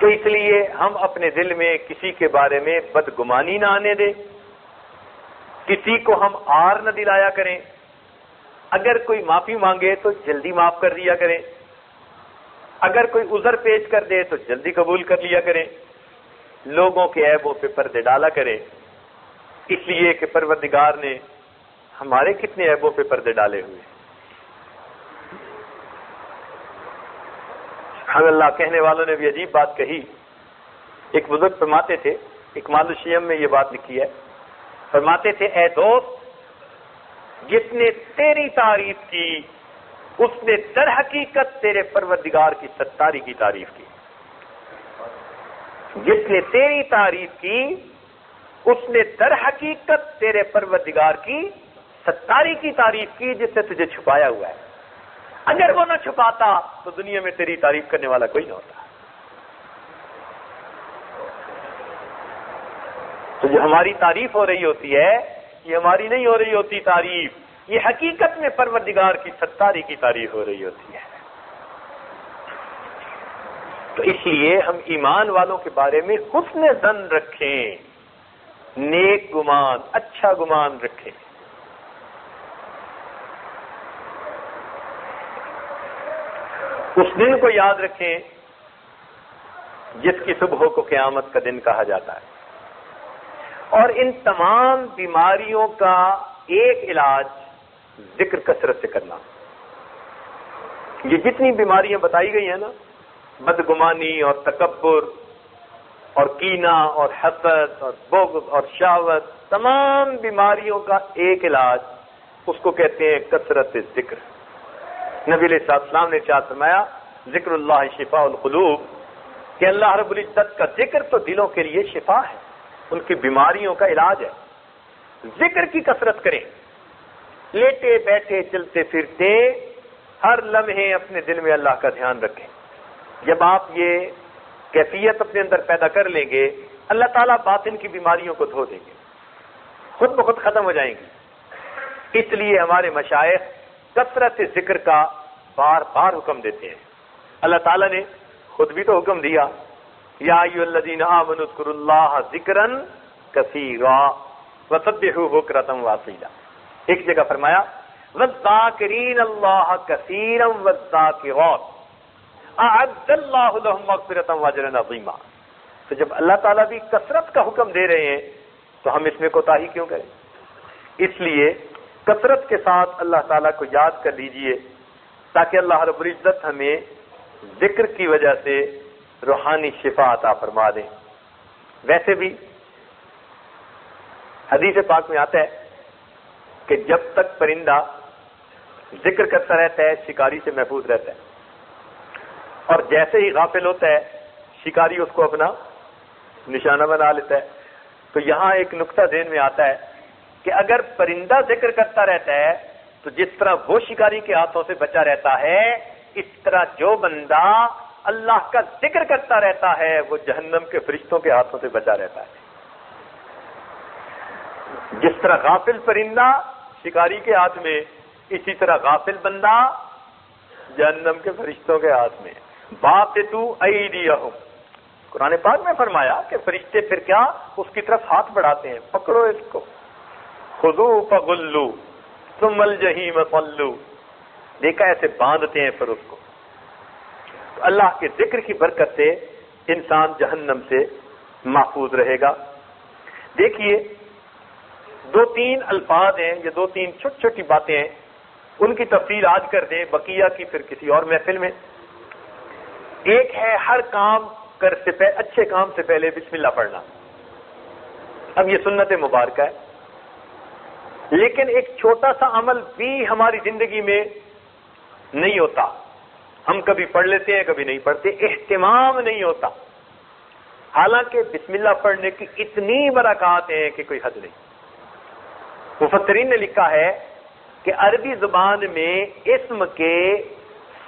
تو اس لیے ہم اپنے دل میں کسی کے بارے میں بدگمانی نہ آنے دیں، کسی کو ہم آر نہ دلایا کریں، اگر کوئی معافی مانگے تو جلدی معاف کر دیا کریں، اگر کوئی عذر پیش کر دے تو جلدی قبول کر لیا کریں، لوگوں کے عیبوں پہ پردے ڈالا کریں، اس لیے کہ پروردگار نے ہمارے کتنے عیبوں پہ پردے ڈالے ہوئے۔ سبحان اللہ، کہنے والوں نے بھی عجیب بات کہی۔ ایک بزرگ فرماتے تھے، اکمال الشیم میں یہ بات لکھی ہے، فرماتے تھے اے دوست، جس نے تیری تعریف کی اس نے در حقیقت تیرے پروردگار کی ستاری کی تعریف کی۔ جس نے تیری تعریف کی اس نے در حقیقت تیرے پروردگار کی ستاری کی تعریف کی، جس نے تجھے چھپایا ہوا ہے۔ اگر وہ نہ چھپاتا تو دنیا میں تیری تعریف کرنے والا کوئی نہ ہوتا۔ تو جو ہماری تعریف ہو رہی ہوتی ہے یہ ہماری نہیں ہو رہی ہوتی تعریف، یہ حقیقت میں پروردگار کی ستاری کی تعریف ہو رہی ہوتی ہے۔ تو اس لیے ہم ایمان والوں کے بارے میں حسن ظن رکھیں، نیک گمان، اچھا گمان رکھیں۔ اس دن کو یاد رکھیں جس کی صبح کو قیامت کا دن کہا جاتا ہے، اور ان تمام بیماریوں کا ایک علاج ذکر کثرت سے کرنا۔ یہ جتنی بیماریاں بتائی گئی ہیں نا، بدگمانی اور تکبر اور کینہ اور حسد اور بغض اور شہوت، تمام بیماریوں کا ایک علاج، اس کو کہتے ہیں کثرت ذکر۔ نبی علیہ السلام نے ارشاد فرمایا ذکر اللہ شفاء القلوب، کہ اللہ رب العزت کا ذکر تو دلوں کے لیے شفا ہے، ان کی بیماریوں کا علاج ہے۔ ذکر کی کثرت کریں، لیٹے بیٹھے چلتے پھرتے ہر لمحے اپنے دل میں اللہ کا دھیان رکھیں۔ جب آپ یہ کیفیت اپنے اندر پیدا کر لیں گے، اللہ تعالیٰ باطن کی بیماریوں کو دھو دیں گے، خود بخود ختم ہو جائیں گی۔ اس لیے ہمارے مشائخ کثرت ذکر کا بار بار حکم دیتے ہیں۔ اللہ تعالیٰ نے خود بھی تو حکم دیا، یا ایھا الذین آمنوا اذکروا اللہ ذکرا کثیرا وسبحوہ بکرۃ واصیلا۔ ایک جگہ فرمایا والذاکرین اللہ کثیرا والذاکرات اعد اللہ لہم مغفرۃ واجرا عظیما۔ تو جب اللہ تعالیٰ بھی کثرت کا حکم دے رہے ہیں تو ہم اس میں کوتاہی کیوں کریں؟ اس لیے کثرت کے ساتھ اللہ تعالیٰ کو یاد کر لیجئے، تاکہ اللہ رب العزت ہمیں ذکر کی وجہ سے روحانی شفا عطا فرما دیں۔ ویسے بھی حدیث پاک میں آتا ہے کہ جب تک پرندہ ذکر کرتا رہتا ہے شکاری سے محفوظ رہتا ہے، اور جیسے ہی غافل ہوتا ہے شکاری اس کو اپنا نشانہ بنا لیتا ہے۔ تو یہاں ایک نقطہ ذہن میں آتا ہے کہ اگر پرندہ ذکر کرتا رہتا ہے تو جس طرح وہ شکاری کے ہاتھوں سے بچا رہتا ہے، اس طرح جو بندہ اللہ کا ذکر کرتا رہتا ہے وہ جہنم کے فرشتوں کے ہاتھوں سے بچا رہتا ہے۔ جس طرح غافل پرندہ شکاری کے ہاتھ میں، اسی طرح غافل بندہ جہنم کے فرشتوں کے ہاتھ میں۔ باسطو ایدیہم، قرآن پاک میں فرمایا کہ فرشتے پھر کیا اس کی طرف ہاتھ بڑھاتے ہیں، پکڑو اس کو، خذوہ فغلوا ثم الجحیم صلوا، دیکھا ایسے باندھتے ہیں پھر اس کو۔ تو اللہ کے ذکر کی برکت سے انسان جہنم سے محفوظ رہے گا۔ دیکھیے دو تین الفاظ ہیں، یہ دو تین چھوٹی چھوٹی باتیں ہیں، ان کی تفصیل آج کر دیں، بقیہ کی پھر کسی اور محفل میں۔ ایک ہے ہر کام اچھے کام سے پہلے بسم اللہ پڑھنا۔ اب یہ سنت مبارکہ ہے، لیکن ایک چھوٹا سا عمل بھی ہماری زندگی میں نہیں ہوتا، ہم کبھی پڑھ لیتے ہیں کبھی نہیں پڑھتے، اہتمام نہیں ہوتا، حالانکہ بسم اللہ پڑھنے کی اتنی برکات ہیں کہ کوئی حد نہیں۔ مفسرین نے لکھا ہے کہ عربی زبان میں اسم کے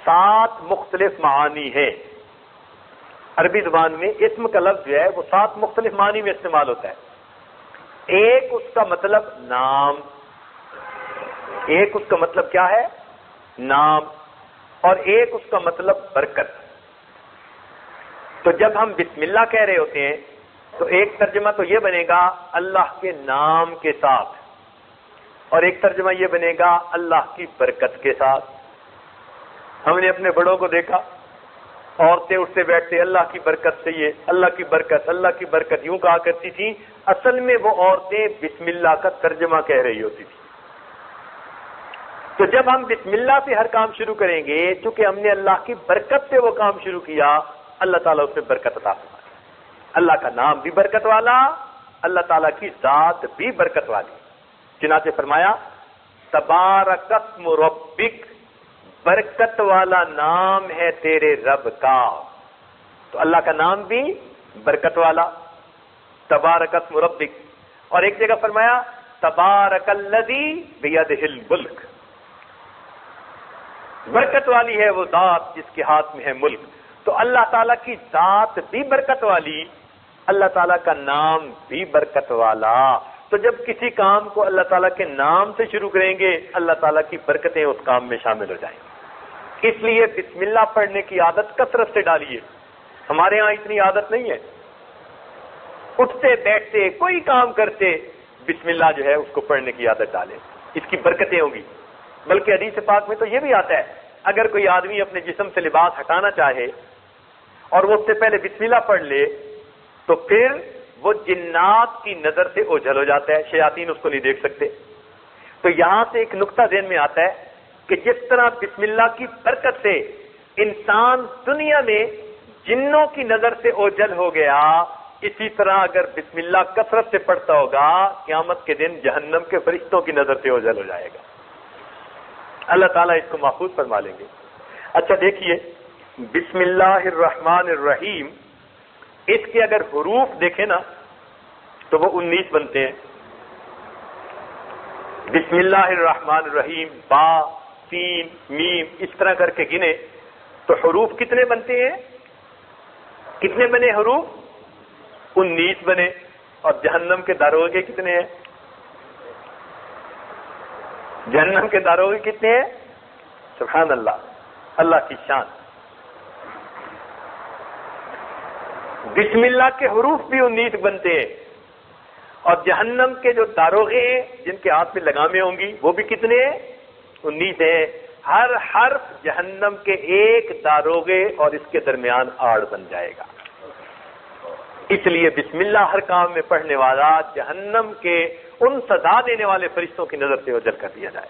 7 مختلف معانی ہیں۔ عربی زبان میں اسم کا لفظ جو ہے وہ 7 مختلف معنی میں استعمال ہوتا ہے۔ ایک اس کا مطلب نام، ایک اس کا مطلب کیا ہے؟ نام، اور ایک اس کا مطلب برکت۔ تو جب ہم بسم اللہ کہہ رہے ہوتے ہیں تو ایک ترجمہ تو یہ بنے گا اللہ کے نام کے ساتھ، اور ایک ترجمہ یہ بنے گا اللہ کی برکت کے ساتھ۔ ہم نے اپنے بڑوں کو دیکھا، عورتیں اٹھتے بیٹھتے اللہ کی برکت سے، یہ اللہ کی برکت، اللہ کی برکت یوں کہا کرتی تھی، اصل میں وہ عورتیں بسم اللہ کا ترجمہ کہہ رہی ہوتی تھی۔ تو جب ہم بسم اللہ سے ہر کام شروع کریں گے، چونکہ ہم نے اللہ کی برکت سے وہ کام شروع کیا، اللہ تعالیٰ اس میں برکت عطا فرمائے۔ اللہ کا نام بھی برکت والا، اللہ تعالیٰ کی ذات بھی برکت والی۔ چنانچہ فرمایا تبارک اسم ربک، برکت والا نام ہے تیرے رب کا۔ تو اللہ کا نام بھی برکت والا، تبارک اسم ربک۔ اور ایک جگہ فرمایا تبارک الذی بیدہ الملک، برکت والی ہے وہ ذات جس کے ہاتھ میں ہے ملک۔ تو اللہ تعالیٰ کی ذات بھی برکت والی، اللہ تعالیٰ کا نام بھی برکت والا۔ تو جب کسی کام کو اللہ تعالیٰ کے نام سے شروع کریں گے، اللہ تعالیٰ کی برکتیں اس کام میں شامل ہو جائیں گی۔ اس لیے بسم اللہ پڑھنے کی عادت کثرت سے ڈالیے۔ ہمارے ہاں اتنی عادت نہیں ہے، اٹھتے بیٹھتے کوئی کام کرتے بسم اللہ جو ہے اس کو پڑھنے کی عادت ڈالیں، اس کی برکتیں ہوں گی۔ بلکہ حدیث پاک میں تو یہ بھی آتا ہے، اگر کوئی آدمی اپنے جسم سے لباس ہٹانا چاہے اور وہ اس سے پہلے بسم اللہ پڑھ لے تو پھر وہ جنات کی نظر سے اوجھل ہو جاتا ہے، شیاطین اس کو نہیں دیکھ سکتے۔ تو یہاں سے ایک نقطہ ذہن میں آتا ہے کہ جس طرح بسم اللہ کی برکت سے انسان دنیا میں جنوں کی نظر سے اوجھل ہو گیا، اسی طرح اگر بسم اللہ کثرت سے پڑھتا ہوگا، قیامت کے دن جہنم کے فرشتوں کی نظر سے اوجھل ہو جائے گا۔ اللہ تعالیٰ اس کو محفوظ فرما لیں گے۔ اچھا دیکھیے، بسم اللہ الرحمن الرحیم، اس کے اگر حروف دیکھیں نا تو وہ 19 بنتے ہیں۔ بسم اللہ الرحمن الرحیم، با، سین، میم، اس طرح کر کے گنے تو حروف کتنے بنتے ہیں؟ کتنے بنے حروف؟ 19 بنے۔ اور جہنم کے داروغے کتنے ہیں؟ جہنم کے داروغے کتنے ہیں؟ سبحان اللہ، اللہ کی شان۔ بسم اللہ کے حروف بھی 19 بنتے ہیں، اور جہنم کے جو داروغے ہیں جن کے ہاتھ میں لگامیں ہوں گی وہ بھی کتنے ہیں؟ 19 ہیں۔ ہر حرف جہنم کے ایک داروغے اور اس کے درمیان آڑ بن جائے گا۔ اس لیے بسم اللہ ہر کام میں پڑھنے والا جہنم کے ان سزا دینے والے فرشتوں کی نظر سے اوجھل کر دیا جائے۔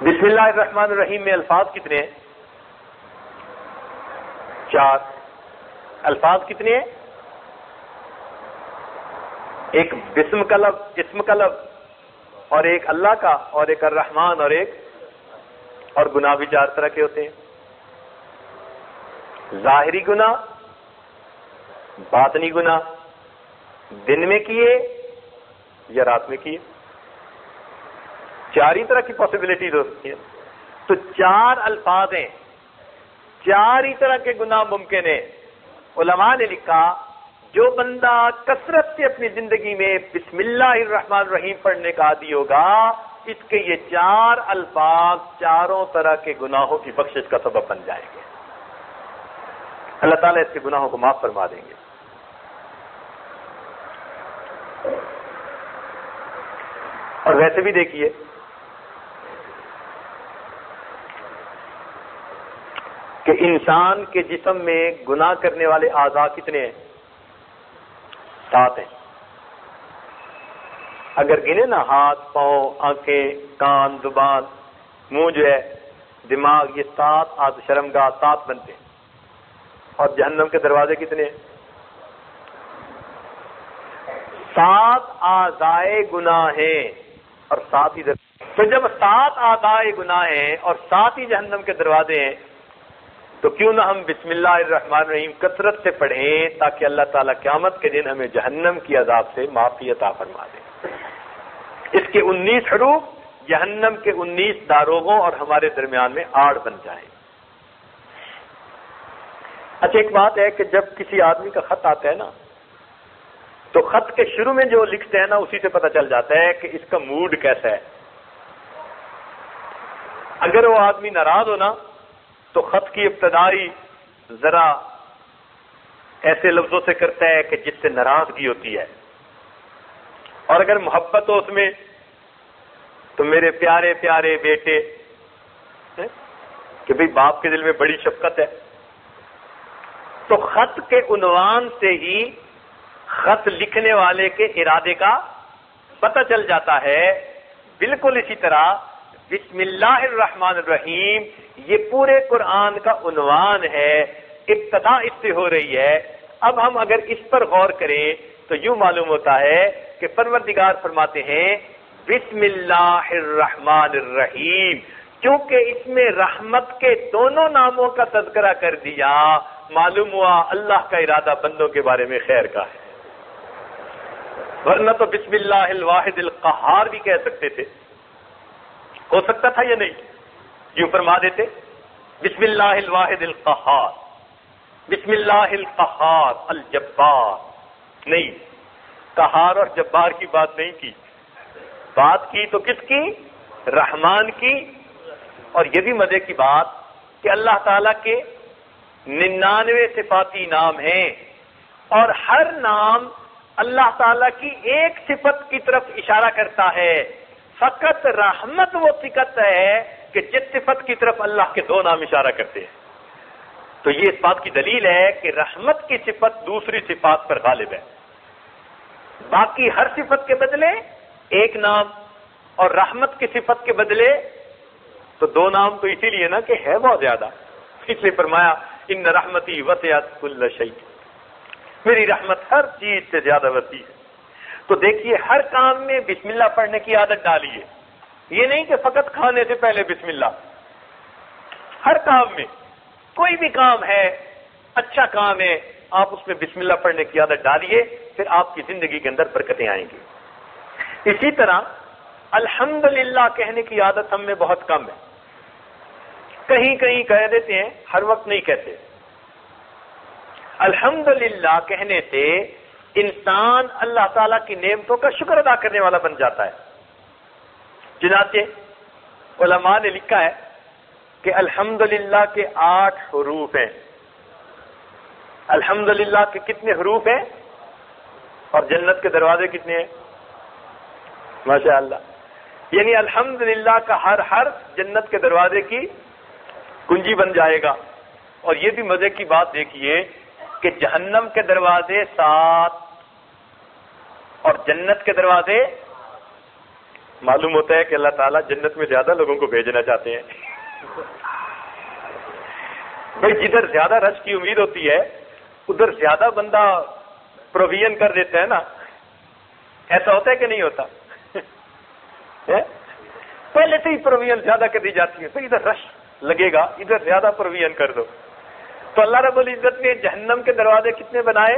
بسم اللہ الرحمن الرحیم میں الفاظ کتنے ہیں؟ 4۔ الفاظ کتنے ہیں؟ ایک بسم کا لفظ، اسم کا لفظ، اور ایک اللہ کا، اور ایک الرحمن، اور گناہ بھی 4 طرح کے ہوتے ہیں۔ ظاہری گناہ، باطنی گناہ دن میں کیے یا رات میں کیے، چار ہی طرح کی پاسبلٹیز ہو سکتی ہیں. تو چار الفاظ ہیں، چار ہی طرح کے گناہ ممکن ہیں. علماء نے لکھا جو بندہ کثرت سے اپنی زندگی میں بسم اللہ الرحمن الرحیم پڑھنے کا عادی ہوگا، اس کے یہ چار الفاظ چاروں طرح کے گناہوں کی بخشش کا سبب بن جائیں گے. اللہ تعالیٰ اس کے گناہوں کو معاف فرما دیں گے. اور ویسے بھی دیکھیے کہ انسان کے جسم میں گناہ کرنے والے اعضاء کتنے ہیں؟ 7 ہیں. اگر گنے نا، ہاتھ، پاؤں، آنکھیں، کان، زبان، منہ جو ہے، دماغ، یہ 7 اعضاء، شرمگاہ 7 بنتے ہیں. اور جہنم کے دروازے کتنے ہیں؟ 7 اعضائے گناہ ہیں اور 7 ہی تو جب 7 اعضائے گناہ ہیں اور 7 ہی جہنم کے دروازے ہیں، تو کیوں نہ ہم بسم اللہ الرحمن الرحیم کثرت سے پڑھیں تاکہ اللہ تعالیٰ قیامت کے دن ہمیں جہنم کی عذاب سے معافی عطا فرما دے. اس کے 19 حروف جہنم کے 19 داروغوں اور ہمارے درمیان میں آڑ بن جائیں. اچھا، ایک بات ہے کہ جب کسی آدمی کا خط آتا ہے نا، تو خط کے شروع میں جو لکھتے ہیں نا، اسی سے پتہ چل جاتا ہے کہ اس کا موڈ کیسا ہے. اگر وہ آدمی ناراض ہو نا، تو خط کی ابتدائی ذرا ایسے لفظوں سے کرتا ہے کہ جس سے ناراضگی ہوتی ہے. اور اگر محبت ہو اس میں، تو میرے پیارے پیارے بیٹے، کہ بھئی باپ کے دل میں بڑی شفقت ہے. تو خط کے عنوان سے ہی خط لکھنے والے کے ارادے کا پتہ چل جاتا ہے. بالکل اسی طرح بسم اللہ الرحمن الرحیم یہ پورے قرآن کا عنوان ہے، ابتدا اس سے ہو رہی ہے. اب ہم اگر اس پر غور کریں تو یوں معلوم ہوتا ہے کہ پروردگار فرماتے ہیں بسم اللہ الرحمن الرحیم، کیونکہ اس میں رحمت کے دونوں ناموں کا تذکرہ کر دیا، معلوم ہوا اللہ کا ارادہ بندوں کے بارے میں خیر کا ہے. ورنہ تو بسم اللہ الواحد القہار بھی کہہ سکتے تھے، ہو سکتا تھا یا نہیں؟ یوں فرما دیتے بسم اللہ الواحد القہار، بسم اللہ القہار الجبار. نہیں، قہار اور جبار کی بات نہیں کی، بات کی تو کس کی؟ رحمان کی. اور یہ بھی مزے کی بات کہ اللہ تعالیٰ کے 99 صفاتی نام ہیں، اور ہر نام اللہ تعالیٰ کی ایک صفت کی طرف اشارہ کرتا ہے. فقط رحمت وہ صفت ہے کہ جس صفت کی طرف اللہ کے 2 نام اشارہ کرتے ہیں. تو یہ اس بات کی دلیل ہے کہ رحمت کی صفت دوسری صفات پر غالب ہے. باقی ہر صفت کے بدلے ایک نام، اور رحمت کی صفت کے بدلے تو 2 نام. تو اسی لیے نا کہ ہے بہت زیادہ، اس لیے فرمایا ان رحمتی وسعت کل شیء، میری رحمت ہر چیز سے زیادہ وسیع ہے. تو دیکھیے ہر کام میں بسم اللہ پڑھنے کی عادت ڈالیے. یہ نہیں کہ فقط کھانے سے پہلے بسم اللہ، ہر کام میں کوئی بھی کام ہے، اچھا کام ہے، آپ اس میں بسم اللہ پڑھنے کی عادت ڈالیے، پھر آپ کی زندگی کے اندر برکتیں آئیں گی. اسی طرح الحمدللہ کہنے کی عادت ہم میں بہت کم ہے. کہیں کہیں کہہ دیتے ہیں، ہر وقت نہیں کہتے. الحمدللہ کہنے سے انسان اللہ تعالیٰ کی نعمتوں کا شکر ادا کرنے والا بن جاتا ہے. چنانچہ علماء نے لکھا ہے کہ الحمدللہ کے 8 حروف ہیں. الحمدللہ کے کتنے حروف ہیں اور جنت کے دروازے کتنے ہیں؟ ماشاءاللہ. یعنی الحمدللہ کا ہر حرف جنت کے دروازے کی کنجی بن جائے گا. اور یہ بھی مزے کی بات دیکھیے کہ جہنم کے دروازے 7 اور جنت کے دروازے، معلوم ہوتا ہے کہ اللہ تعالیٰ جنت میں زیادہ لوگوں کو بھیجنا چاہتے ہیں. بھائی جدھر زیادہ رش کی امید ہوتی ہے ادھر زیادہ بندہ پروویژن کر دیتا ہے نا. ایسا ہوتا ہے کہ نہیں ہوتا؟ پہلے سے ہی پروویژن زیادہ کر دی جاتی ہے، تو ادھر رش لگے گا، ادھر زیادہ پروویژن کر دو. تو اللہ رب العزت نے جہنم کے دروازے کتنے بنائے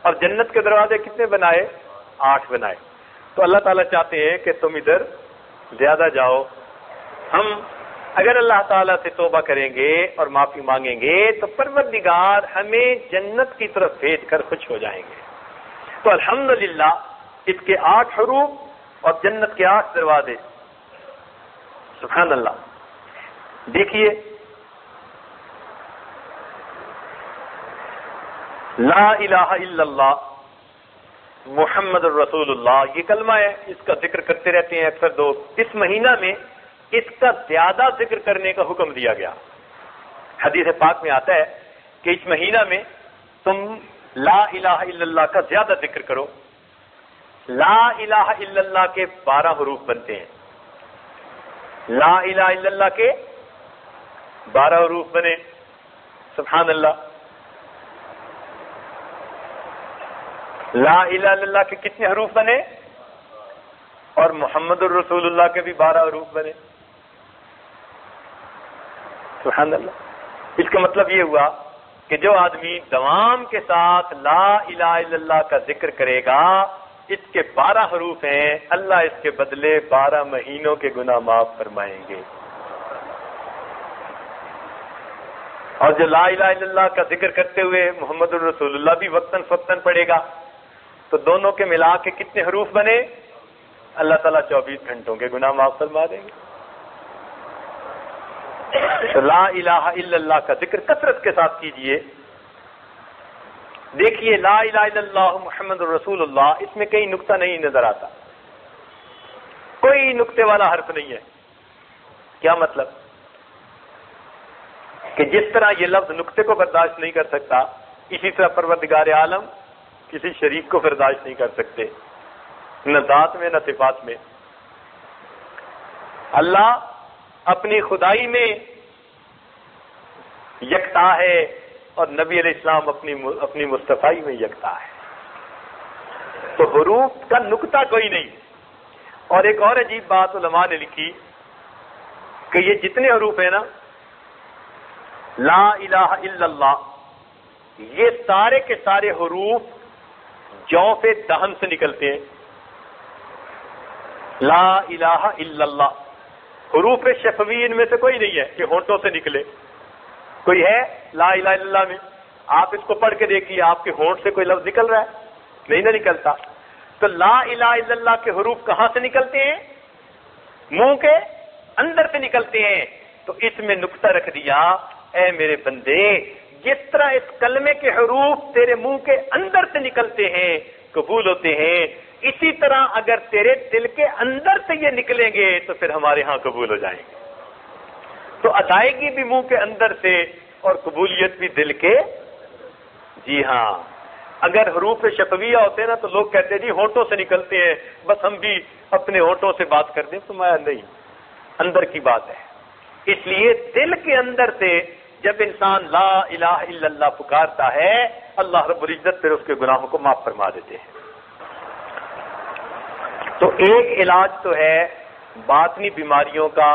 اور جنت کے دروازے کتنے بنائے؟ 8 بنائے. تو اللہ تعالیٰ چاہتے ہیں کہ تم ادھر زیادہ جاؤ. ہم اگر اللہ تعالیٰ سے توبہ کریں گے اور معافی مانگیں گے تو پروردگار ہمیں جنت کی طرف بھیج کر خوش ہو جائیں گے. تو الحمدللہ اس کے 8 حروف اور جنت کے 8 دروازے. سبحان اللہ. دیکھیے لا الہ الا اللہ محمد الرسول اللہ یہ کلمہ ہے، اس کا ذکر کرتے رہتے ہیں اکثر لوگ. اس مہینہ میں اس کا زیادہ ذکر کرنے کا حکم دیا گیا. حدیث پاک میں آتا ہے کہ اس مہینہ میں تم لا الہ الا اللہ کا زیادہ ذکر کرو. لا الہ الا اللہ کے 12 حروف بنتے ہیں. لا الہ الا اللہ کے 12 حروف بنے. سبحان اللہ. لا الہ الا اللہ کے کتنے حروف بنے؟ اور محمد الرسول اللہ کے بھی 12 حروف بنے. سبحان اللہ. اس کا مطلب یہ ہوا کہ جو آدمی دوام کے ساتھ لا الہ الا اللہ کا ذکر کرے گا، اس کے 12 حروف ہیں، اللہ اس کے بدلے 12 مہینوں کے گناہ معاف فرمائیں گے. اور جو لا الہ الا اللہ کا ذکر کرتے ہوئے محمد الرسول اللہ بھی وقتاً فوقتاً پڑھے گا تو دونوں کے ملا کے کتنے حروف بنے؟ اللہ تعالیٰ 24 گھنٹوں کے گناہ معاف فرما دیں گے. تو لا الہ الا اللہ کا ذکر کثرت کے ساتھ کیجئے. دیکھیے لا الہ الا اللہ محمد الرسول اللہ، اس میں کہیں نقطہ نہیں نظر آتا، کوئی نقطے والا حرف نہیں ہے. کیا مطلب؟ کہ جس طرح یہ لفظ نقطے کو برداشت نہیں کر سکتا، اسی طرح پروردگار عالم کسی شریک کو برداشت نہیں کر سکتے، نہ ذات میں نہ صفات میں. اللہ اپنی خدائی میں یکتا ہے اور نبی علیہ السلام اپنی مصطفائی میں یکتا ہے. تو حروف کا نقطہ کوئی نہیں. اور ایک اور عجیب بات علماء نے لکھی کہ یہ جتنے حروف ہیں نا، لا الہ الا اللہ، یہ سارے کے سارے حروف جوف دہن سے نکلتے ہیں. لا الہ الا اللہ حروف شفوی ان میں سے کوئی نہیں ہے کہ ہونٹوں سے نکلے. کوئی ہے لا الہ الا اللہ میں؟ آپ اس کو پڑھ کے دیکھیے، آپ کے ہونٹ سے کوئی لفظ نکل رہا ہے؟ نہیں نہ نکلتا. تو لا الہ الا اللہ کے حروف کہاں سے نکلتے ہیں؟ منہ کے اندر سے نکلتے ہیں. تو اس میں نقطہ رکھ دیا، اے میرے بندے، جس طرح اس کلمے کے حروف تیرے منہ کے اندر سے نکلتے ہیں، قبول ہوتے ہیں، اسی طرح اگر تیرے دل کے اندر سے یہ نکلیں گے تو پھر ہمارے ہاں قبول ہو جائیں گے. تو ادائیگی بھی منہ کے اندر سے اور قبولیت بھی دل کے. جی ہاں، اگر حروف شفویہ ہوتے نا تو لوگ کہتے جی ہونٹوں سے نکلتے ہیں، بس ہم بھی اپنے ہونٹوں سے بات کر دیں. تو میں نہیں، اندر کی بات ہے. اس لیے دل کے اندر سے جب انسان لا الہ الا اللہ پکارتا ہے، اللہ رب العزت پھر اس کے گناہوں کو معاف فرما دیتے ہیں. تو ایک علاج تو ہے باطنی بیماریوں کا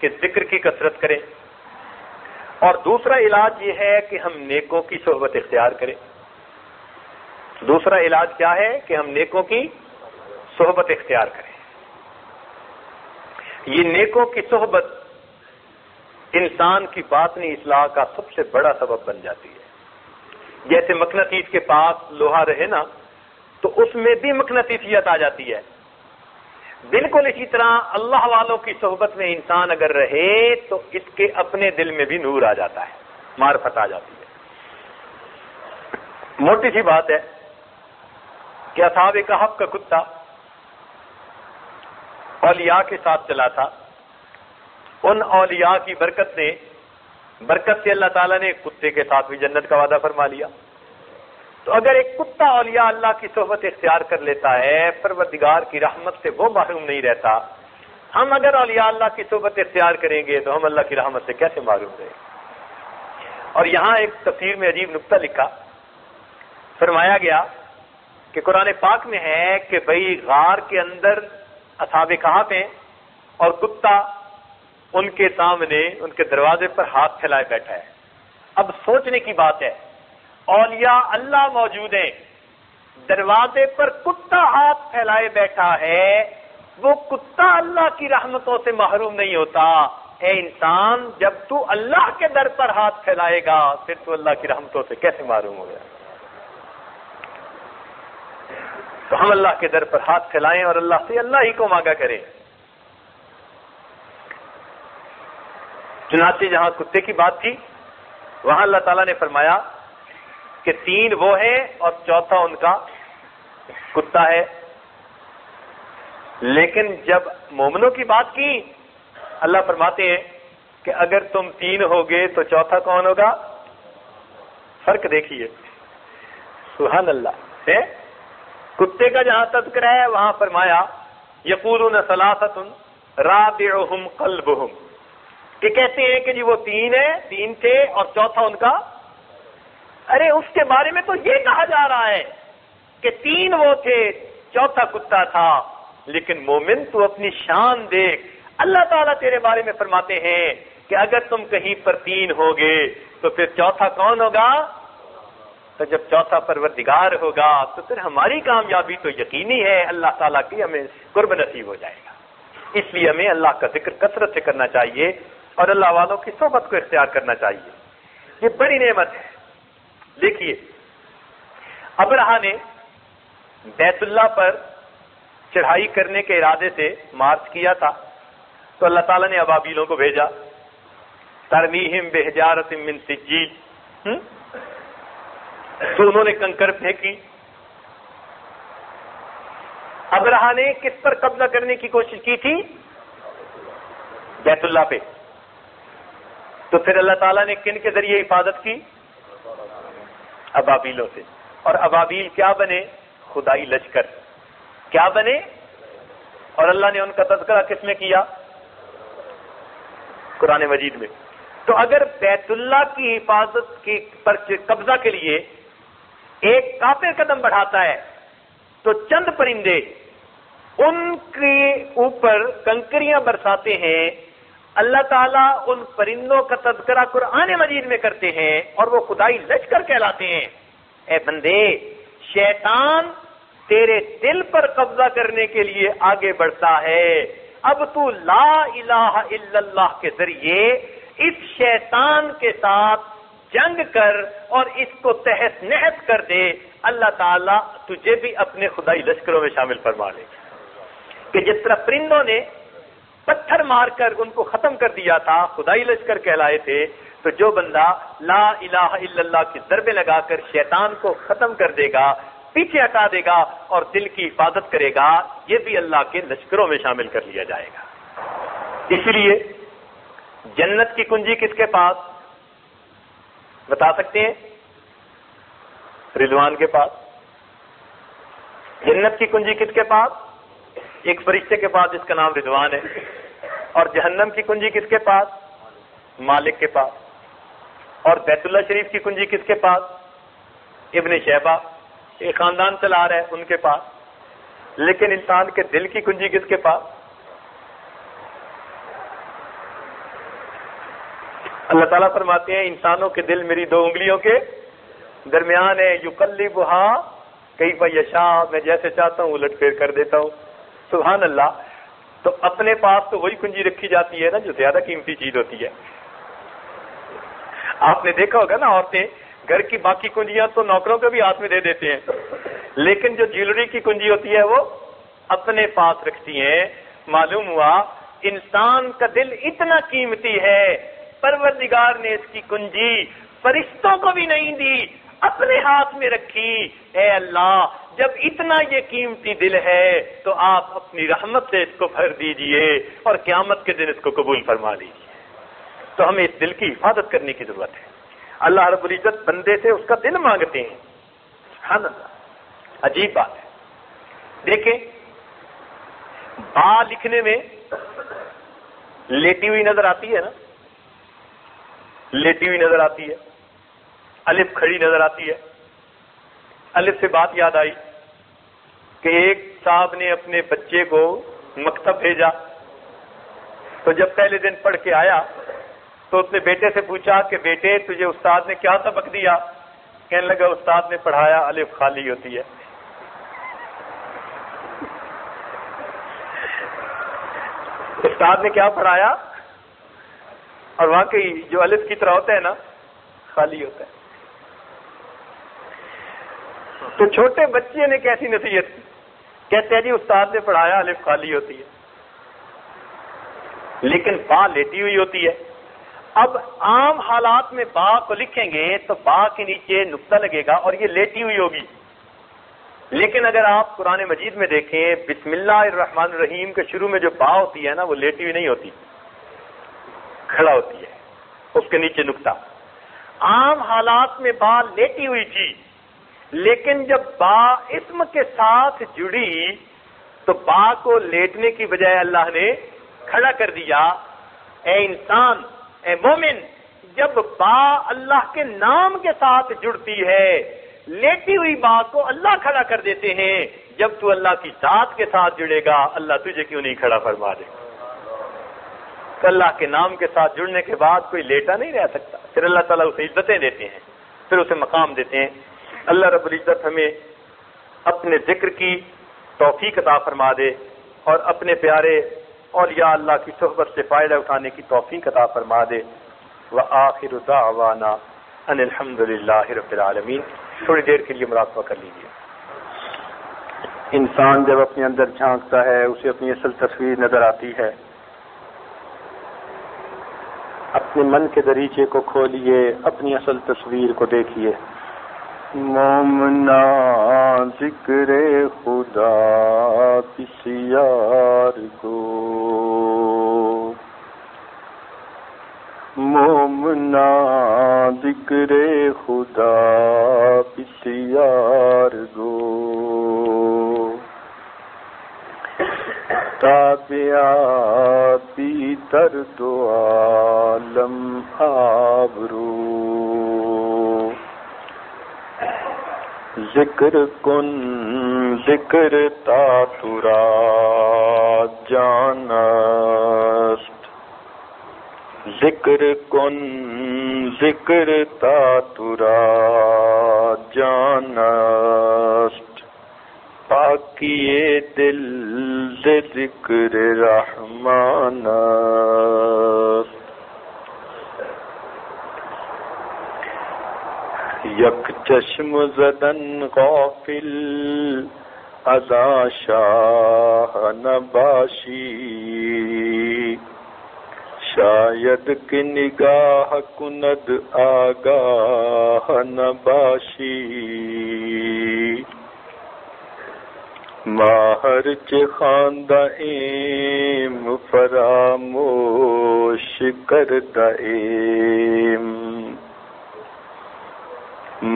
کہ ذکر کی کثرت کریں، اور دوسرا علاج یہ ہے کہ ہم نیکوں کی صحبت اختیار کریں. دوسرا علاج کیا ہے؟ کہ ہم نیکوں کی صحبت اختیار کریں. یہ نیکوں کی صحبت انسان کی باطنی اصلاح کا سب سے بڑا سبب بن جاتی ہے. جیسے مقناطیس کے پاس لوہا رہے نا تو اس میں بھی مقناطیسیت آ جاتی ہے. بالکل اسی طرح اللہ والوں کی صحبت میں انسان اگر رہے تو اس کے اپنے دل میں بھی نور آ جاتا ہے، معرفت آ جاتی ہے. موٹی سی بات ہے کہ اصحاب کہف کا کتا اولیاء کے ساتھ چلا تھا. ان اولیاء کی برکت سے اللہ تعالیٰ نے کتے کے ساتھ بھی جنت کا وعدہ فرما لیا. تو اگر ایک کتا اولیاء اللہ کی صحبت اختیار کر لیتا ہے، پروردگار کی رحمت سے وہ محروم نہیں رہتا. ہم اگر اولیاء اللہ کی صحبت اختیار کریں گے تو ہم اللہ کی رحمت سے کیسے محروم رہیں گے؟ اور یہاں ایک تفسیر میں عجیب نقطہ لکھا، فرمایا گیا کہ قرآن پاک میں ہے کہ بھئی غار کے اندر اصحاب کہف ہیں اور کتا ان کے سامنے ان کے دروازے پر ہاتھ پھیلائے بیٹھا ہے. اب سوچنے کی بات ہے، اولیاء اللہ موجود ہیں، دروازے پر کتا ہاتھ پھیلائے بیٹھا ہے، وہ کتا اللہ کی رحمتوں سے محروم نہیں ہوتا۔ اے انسان، جب تو اللہ کے در پر ہاتھ پھیلائے گا پھر تو اللہ کی رحمتوں سے کیسے محروم ہو گیا؟ تو ہم اللہ کے در پر ہاتھ پھیلائیں اور اللہ سے اللہ ہی کو مانگا کریں۔ چنانچہ جہاں کتے کی بات تھی وہاں اللہ تعالیٰ نے فرمایا کہ 3 وہ ہیں اور چوتھا ان کا کتا ہے، لیکن جب مومنوں کی بات کی اللہ فرماتے ہیں کہ اگر تم 3 ہوگے تو چوتھا کون ہوگا؟ فرق دیکھیے، سبحان اللہ۔ کتے کا جہاں تذکرہ ہے وہاں فرمایا یقولون ثلاثۃ رابعہم قلبہم، کہ کہتے ہیں کہ جی وہ 3 تھے اور چوتھا ان کا، ارے اس کے بارے میں تو یہ کہا جا رہا ہے کہ 3 وہ تھے چوتھا کتا تھا، لیکن مومن تو اپنی شان دیکھ، اللہ تعالیٰ تیرے بارے میں فرماتے ہیں کہ اگر تم کہیں پر 3 ہوگے تو پھر چوتھا کون ہوگا؟ تو جب چوتھا پروردگار ہوگا تو پھر ہماری کامیابی تو یقینی ہے، اللہ تعالیٰ کی ہمیں قرب نصیب ہو جائے گا۔ اس لیے ہمیں اللہ کا ذکر کثرت سے کرنا چاہیے اور اللہ والوں کی صحبت کو اختیار کرنا چاہیے، یہ بڑی نعمت ہے۔ دیکھیے ابرہا نے بیت اللہ پر چڑھائی کرنے کے ارادے سے مارچ کیا تھا تو اللہ تعالیٰ نے ابابیلوں کو بھیجا، ترمیہم بحجارۃ من سجیل، تو انہوں نے کنکر پھینکی۔ ابرہا نے کس پر قبضہ کرنے کی کوشش کی تھی؟ بیت اللہ پہ۔ تو پھر اللہ تعالیٰ نے کن کے ذریعے حفاظت کی؟ ابابیلوں سے۔ اور ابابیل کیا بنے؟ خدائی لشکر کیا بنے؟ اور اللہ نے ان کا تذکرہ کس میں کیا؟ قرآن مجید میں۔ تو اگر بیت اللہ کی حفاظت کی پر قبضہ کے لیے ایک کافر قدم بڑھاتا ہے تو چند پرندے ان کے اوپر کنکریاں برساتے ہیں، اللہ تعالیٰ ان پرندوں کا تذکرہ قرآن مجید میں کرتے ہیں اور وہ خدائی لشکر کہلاتے ہیں۔ اے بندے، شیطان تیرے دل پر قبضہ کرنے کے لیے آگے بڑھتا ہے، اب تو لا الہ الا اللہ کے ذریعے اس شیطان کے ساتھ جنگ کر اور اس کو تحس نحس کر دے، اللہ تعالیٰ تجھے بھی اپنے خدائی لشکروں میں شامل فرما لے گا۔ کہ جس طرح پرندوں نے پتھر مار کر ان کو ختم کر دیا تھا، خدائی لشکر کہلائے تھے، تو جو بندہ لا الہ الا اللہ کی ضربیں لگا کر شیطان کو ختم کر دے گا، پیچھے ہٹا دے گا اور دل کی حفاظت کرے گا، یہ بھی اللہ کے لشکروں میں شامل کر لیا جائے گا۔ اس لیے جنت کی کنجی کس کے پاس؟ بتا سکتے ہیں؟ رضوان کے پاس۔ جنت کی کنجی کس کے پاس؟ ایک فرشتے کے پاس جس کا نام رضوان ہے۔ اور جہنم کی کنجی کس کے پاس؟ مالک کے پاس۔ اور بیت اللہ شریف کی کنجی کس کے پاس؟ ابن شیبہ، ایک خاندان چلا رہا ہے ان کے پاس۔ لیکن انسان کے دل کی کنجی کس کے پاس؟ اللہ تعالیٰ فرماتے ہیں انسانوں کے دل میری 2 انگلیوں کے درمیان ہے، یقلبھا کیف یشاء، میں جیسے چاہتا ہوں الٹ پھیر کر دیتا ہوں۔ سبحان اللہ۔ تو اپنے پاس تو وہی کنجی رکھی جاتی ہے نا جو زیادہ قیمتی چیز ہوتی ہے۔ آپ نے دیکھا ہوگا نا، عورتیں گھر کی باقی کنجیاں تو نوکروں کے بھی ہاتھ میں دے دیتے ہیں، لیکن جو جیولری کی کنجی ہوتی ہے وہ اپنے پاس رکھتی ہیں۔ معلوم ہوا انسان کا دل اتنا قیمتی ہے، پروردگار نے اس کی کنجی فرشتوں کو بھی نہیں دی، اپنے ہاتھ میں رکھی۔ اے اللہ، جب اتنا یہ قیمتی دل ہے تو آپ اپنی رحمت سے اس کو بھر دیجئے اور قیامت کے دن اس کو قبول فرما لیجئے۔ تو ہمیں اس دل کی حفاظت کرنے کی ضرورت ہے۔ اللہ رب العزت بندے سے اس کا دل مانگتے ہیں۔ سبحان اللہ، عجیب بات ہے۔ دیکھیں، با لکھنے میں لیٹی ہوئی نظر آتی ہے نا، لیٹی ہوئی نظر آتی ہے، الف کھڑی نظر آتی ہے۔ الف سے بات یاد آئی کہ ایک صاحب نے اپنے بچے کو مکتب بھیجا، تو جب پہلے دن پڑھ کے آیا تو اس نے بیٹے سے پوچھا کہ بیٹے تجھے استاد نے کیا سبق دیا؟ کہنے لگا استاد نے پڑھایا الف خالی ہوتی ہے۔ استاد نے کیا پڑھایا؟ اور واقعی جو الف کی طرح ہوتا ہے نا خالی ہوتا ہے۔ تو چھوٹے بچے نے کیسی نصیحت کی؟ کہتے ہیں جی استاد نے پڑھایا الف خالی ہوتی ہے، لیکن با لیٹی ہوئی ہوتی ہے۔ اب عام حالات میں با کو لکھیں گے تو با کے نیچے نقطہ لگے گا اور یہ لیٹی ہوئی ہوگی، لیکن اگر آپ قرآن مجید میں دیکھیں بسم اللہ الرحمن الرحیم کے شروع میں جو با ہوتی ہے نا وہ لیٹی ہوئی نہیں ہوتی، کھڑا ہوتی ہے، اس کے نیچے نقطہ۔ عام حالات میں با لیٹی ہوئی تھی، لیکن جب با اسم کے ساتھ جڑی تو با کو لیٹنے کی بجائے اللہ نے کھڑا کر دیا۔ اے انسان، اے مومن، جب با اللہ کے نام کے ساتھ جڑتی ہے، لیٹی ہوئی با کو اللہ کھڑا کر دیتے ہیں۔ جب تو اللہ کی ذات کے ساتھ جڑے گا اللہ تجھے کیوں نہیں کھڑا فرما دے؟ تو اللہ کے نام کے ساتھ جڑنے کے بعد کوئی لیٹا نہیں رہ سکتا، پھر اللہ تعالیٰ اسے عزتیں دیتے ہیں، پھر اسے مقام دیتے ہیں۔ اللہ رب العزت ہمیں اپنے ذکر کی توفیق عطا فرما دے اور اپنے پیارے اولیاء اللہ کی صحبت سے فائدہ اٹھانے کی توفیق عطا فرما دے۔ وآخر دعوانا ان الحمد للہ رب العالمین۔ تھوڑی دیر کے لیے مراقبہ کر لیجیے۔ انسان جب اپنے اندر جھانکتا ہے اسے اپنی اصل تصویر نظر آتی ہے۔ اپنے من کے دریچے کو کھولیے، اپنی اصل تصویر کو دیکھیے۔ مومنا ذکر خدا کسی یار کو، مومنا ذکر خدا کسی یار کو، تابعاتی در دو عالم آبرو، ذکر کن ذکر تا ترا جانست، ذکر کن ذکر تا ترا جانست، پاکیے دل سے ذکر رحمان است، یک چشم زدن غافل ازا شاہ نباشی، شاید کہ نگاہ کند آگاہ نباشی، ماہر چه خواندہ ایم فراموش کردہ ایم،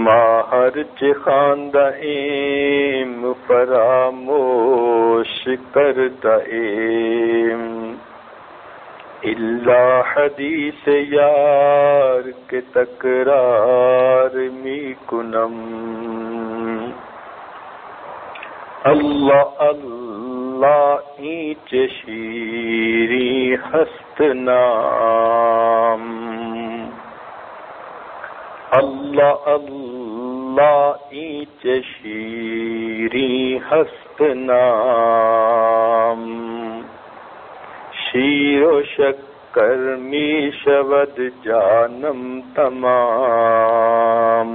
ماہر چه خواندہ ایم فراموش کردہ ایم، الا حدیث یار کے تکرار می کنم، اللہ اللہ اینچ شیری ہست نام، اللہ اللہ اینچ شیری ہست نام، شیر و شکر می شود جانم تمام،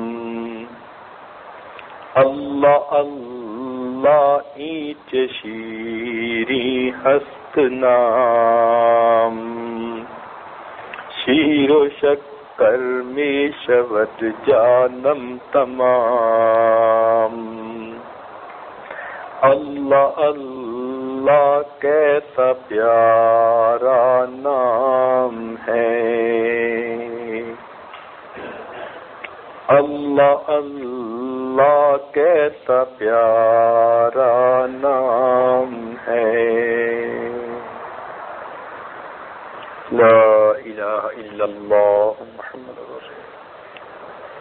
اللہ اللہ اینچ شیری ہست نام، شیر و شکر می شود جانم تمام، اللہ اللہ کیسا پیارا نام ہے، اللہ اللہ کیسا پیارا نام ہے، لا الہ الا اللہ محمد رسول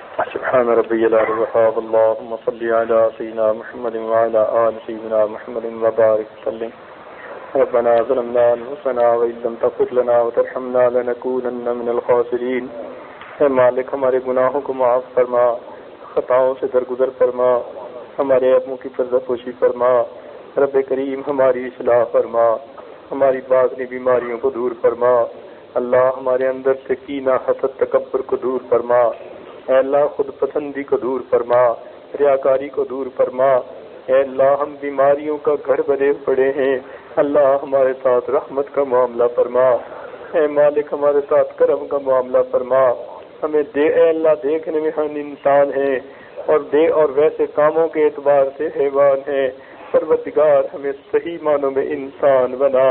اللہ، سبحان ربی العلی الوہاب، اللہم صلی علی سیدنا محمد وعلی آل سیدنا محمد وبارک وسلم، ربنا ظلمنا انفسنا وان لم تغفر لنا وترحمنا لنكونن من الخاسرین۔ اے مالک ہمارے گناہوں کو معاف فرما، خطاؤں سے درگزر فرما، ہمارے عیبوں کی پردہ پوشی فرما۔ رب کریم ہماری اصلاح فرما، ہماری باطنی بیماریوں کو دور فرما۔ اللہ ہمارے اندر سے کینہ، حسد، تکبر کو دور فرما۔ اے اللہ خود پسندی کو دور فرما، ریاکاری کو دور فرما۔ اے اللہ ہم بیماریوں کا گھر بنے پڑے ہیں، اللہ ہمارے ساتھ رحمت کا معاملہ فرما۔ اے مالک ہمارے ساتھ کرم کا معاملہ فرما۔ ہمیں اے اللہ دیکھنے میں ہم انسان ہیں اور ویسے کاموں کے اعتبار سے حیوان ہیں، پروردگار ہمیں صحیح معنوں میں انسان بنا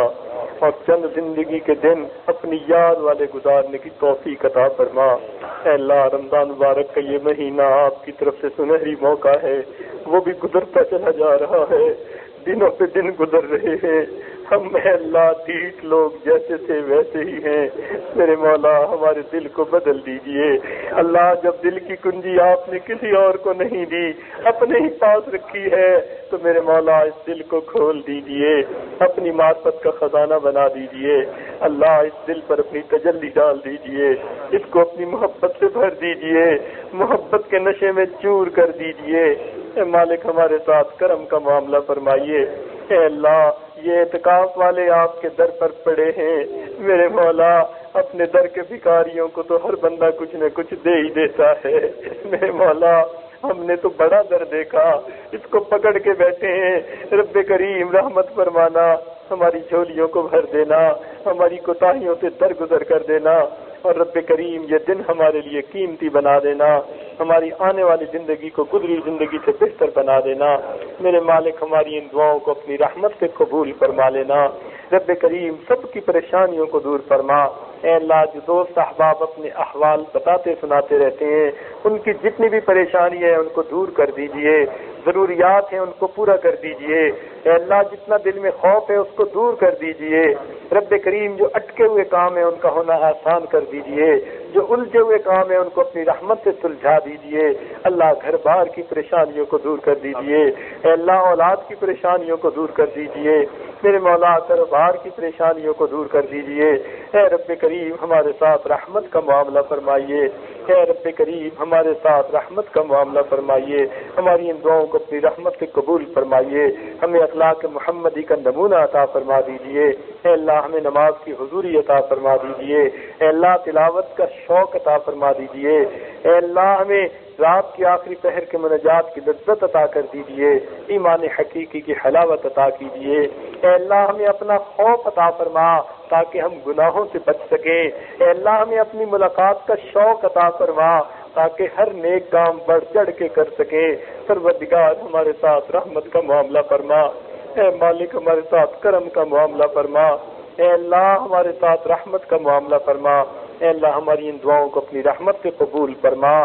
اور چند زندگی کے دن اپنی یاد والے گزارنے کی توفیق عطا فرما۔ اے اللہ رمضان مبارک کا یہ مہینہ آپ کی طرف سے سنہری موقع ہے، وہ بھی گزرتا چلا جا رہا ہے، دنوں پہ دن گزر رہے ہیں، ہم اے اللہ ڈھیٹ لوگ جیسے تھے ویسے ہی ہیں۔ میرے مولا ہمارے دل کو بدل دیجئے۔ اللہ جب دل کی کنجی آپ نے کسی اور کو نہیں دی، اپنے ہی پاس رکھی ہے، تو میرے مولا اس دل کو کھول دیجئے، اپنی معرفت کا خزانہ بنا دیجئے۔ اللہ اس دل پر اپنی تجلی ڈال دیجئے، اس کو اپنی محبت سے بھر دیجئے، محبت کے نشے میں چور کر دیجئے۔ اے مالک ہمارے ساتھ کرم کا معاملہ فرمائیے۔ اے اللہ یہ اعتکاف والے آپ کے در پر پڑے ہیں، میرے مولا اپنے در کے بھکاریوں کو تو ہر بندہ کچھ نہ کچھ دے ہی دیتا ہے، میرے مولا ہم نے تو بڑا در دیکھا، اس کو پکڑ کے بیٹھے ہیں۔ رب کریم رحمت فرمانا، ہماری جھولیوں کو بھر دینا، ہماری کوتاہیوں سے درگزر کر دینا، اور رب کریم یہ دن ہمارے لیے قیمتی بنا دینا، ہماری آنے والی زندگی کو گزری زندگی سے بہتر بنا دینا۔ میرے مالک ہماری ان دعاؤں کو اپنی رحمت سے قبول فرما لینا۔ رب کریم سب کی پریشانیوں کو دور فرما۔ اے اللہ جو دوست احباب اپنے احوال بتاتے سناتے رہتے ہیں، ان کی جتنی بھی پریشانی ہے ان کو دور کر دیجئے، ضروریات ہیں ان کو پورا کر دیجئے۔ اے اللہ جتنا دل میں خوف ہے اس کو دور کر دیجئے۔ رب کریم جو اٹکے ہوئے کام ہیں ان کا ہونا آسان کر دیجئے، جو الجھے ہوئے کام ہیں ان کو اپنی رحمت سے سلجھا دیجئے۔ اللہ گھر بار کی پریشانیوں کو دور کر دیجئے۔ اے اللہ اولاد کی پریشانیوں کو دور کر دیجئے، میرے مولا کاروبار کی پریشانیوں کو دور کر دیجئے۔ اے رب کریم ہمارے ساتھ رحمت کا معاملہ فرمائیے، اے رب کریم ہمارے ساتھ رحمت کا معاملہ فرمائیے، ہماری ان دعاؤں کو اپنی رحمت سے قبول فرمائیے، ہمیں اخلاق محمدی کا نمونہ عطا فرما دیجئے۔ اے اللہ ہمیں نماز کی حضوری عطا فرما دیجئے، اے اللہ تلاوت کا شوق عطا فرما دیجئے، اے اللہ ہمیں رات کی آخری پہر کے مناجات کی لذت عطا کر دیجئے، ایمان حقیقی کی حلاوت عطا کیجئے۔ اے اللہ ہمیں اپنا خوف عطا فرما تاکہ ہم گناہوں سے بچ سکیں۔ اے اللہ ہمیں اپنی ملاقات کا شوق عطا فرما تاکہ ہر نیک کام بڑھ چڑھ کے کر سکیں۔ پروردگار ہمارے ساتھ رحمت کا معاملہ فرما، اے مالک ہمارے ساتھ کرم کا معاملہ فرما، اے اللہ ہمارے ساتھ رحمت کا معاملہ فرما۔ اے اللہ ہماری ان دعاؤں کو اپنی رحمت سے قبول فرما۔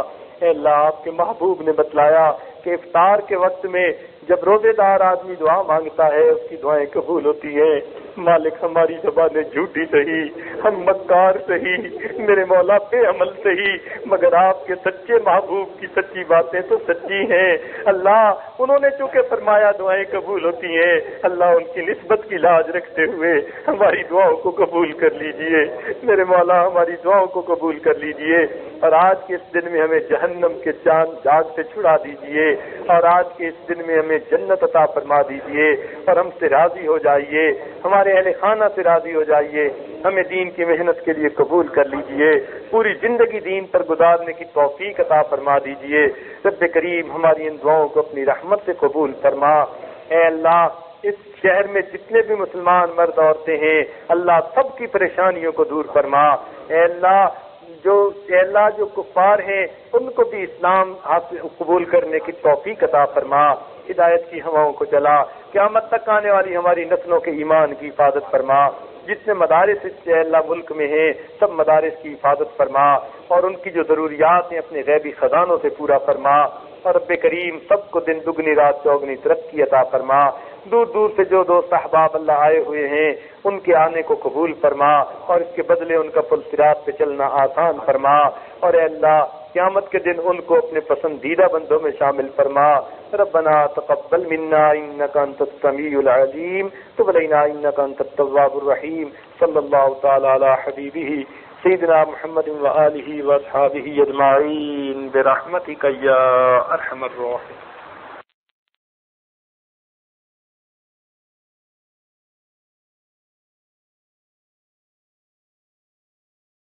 اے اللہ آپ کے محبوب نے بتلایا کہ افطار کے وقت میں جب روزے دار آدمی دعا مانگتا ہے اس کی دعائیں قبول ہوتی ہیں۔ مالک ہماری زبانیں جھوٹی سہی، ہم مکار سہی، میرے مولا بے عمل سہی، مگر آپ کے سچے محبوب کی سچی باتیں تو سچی ہیں۔ اللہ انہوں نے چونکہ فرمایا دعائیں قبول ہوتی ہیں، اللہ ان کی نسبت کی لاج رکھتے ہوئے ہماری دعاؤں کو قبول کر لیجئے، میرے مولا ہماری دعاؤں کو قبول کر لیجئے، اور آج کے اس دن میں ہمیں جہنم کے جاگ سے چھڑا دیجئے، اور آج کے اس دن میں ہمیں جنت عطا فرما دیجئے، اور ہم سے راضی ہو جائیے، ہمارے اہل خانہ سے راضی ہو جائیے، ہمیں دین کی محنت کے لیے قبول کر لیجئے، پوری زندگی دین پر گزارنے کی توفیق عطا فرما دیجئے۔ رب کریم ہماری ان دعاؤں کو اپنی رحمت سے قبول فرما۔ اے اللہ اس شہر میں جتنے بھی مسلمان مرد عورتیں ہیں اللہ سب کی پریشانیوں کو دور فرما۔ اے اللہ جو کفار ہیں ان کو بھی اسلام قبول کرنے کی توفیق عطا فرما، ہدایت کی ہواؤں کو چلا، قیامت تک آنے والی ہماری نسلوں کے ایمان کی حفاظت فرما۔ جتنے مدارس اس اللہ ملک میں ہیں سب مدارس کی حفاظت فرما، اور ان کی جو ضروریات ہیں اپنے غیبی خزانوں سے پورا فرما۔ اور رب کریم سب کو دن دگنی رات چوگنی ترقی عطا فرما. دور دور سے جو دوست احباب اللہ آئے ہوئے ہیں ان کے آنے کو قبول فرما اور اس کے بدلے ان کا پل صراط پہ چلنا آسان فرما. اور اے اللہ قیامت کے دن ان کو اپنے پسندیدہ بندوں میں شامل فرما. ربنا تقبل منا انك انت السميع العليم تب علينا انك انت التواب الرحيم. صلی اللہ تعالی علی حبیبہ سیدنا محمد وآلہ واصحابہ اجمعین برحمتک یا ارحم الراحمین.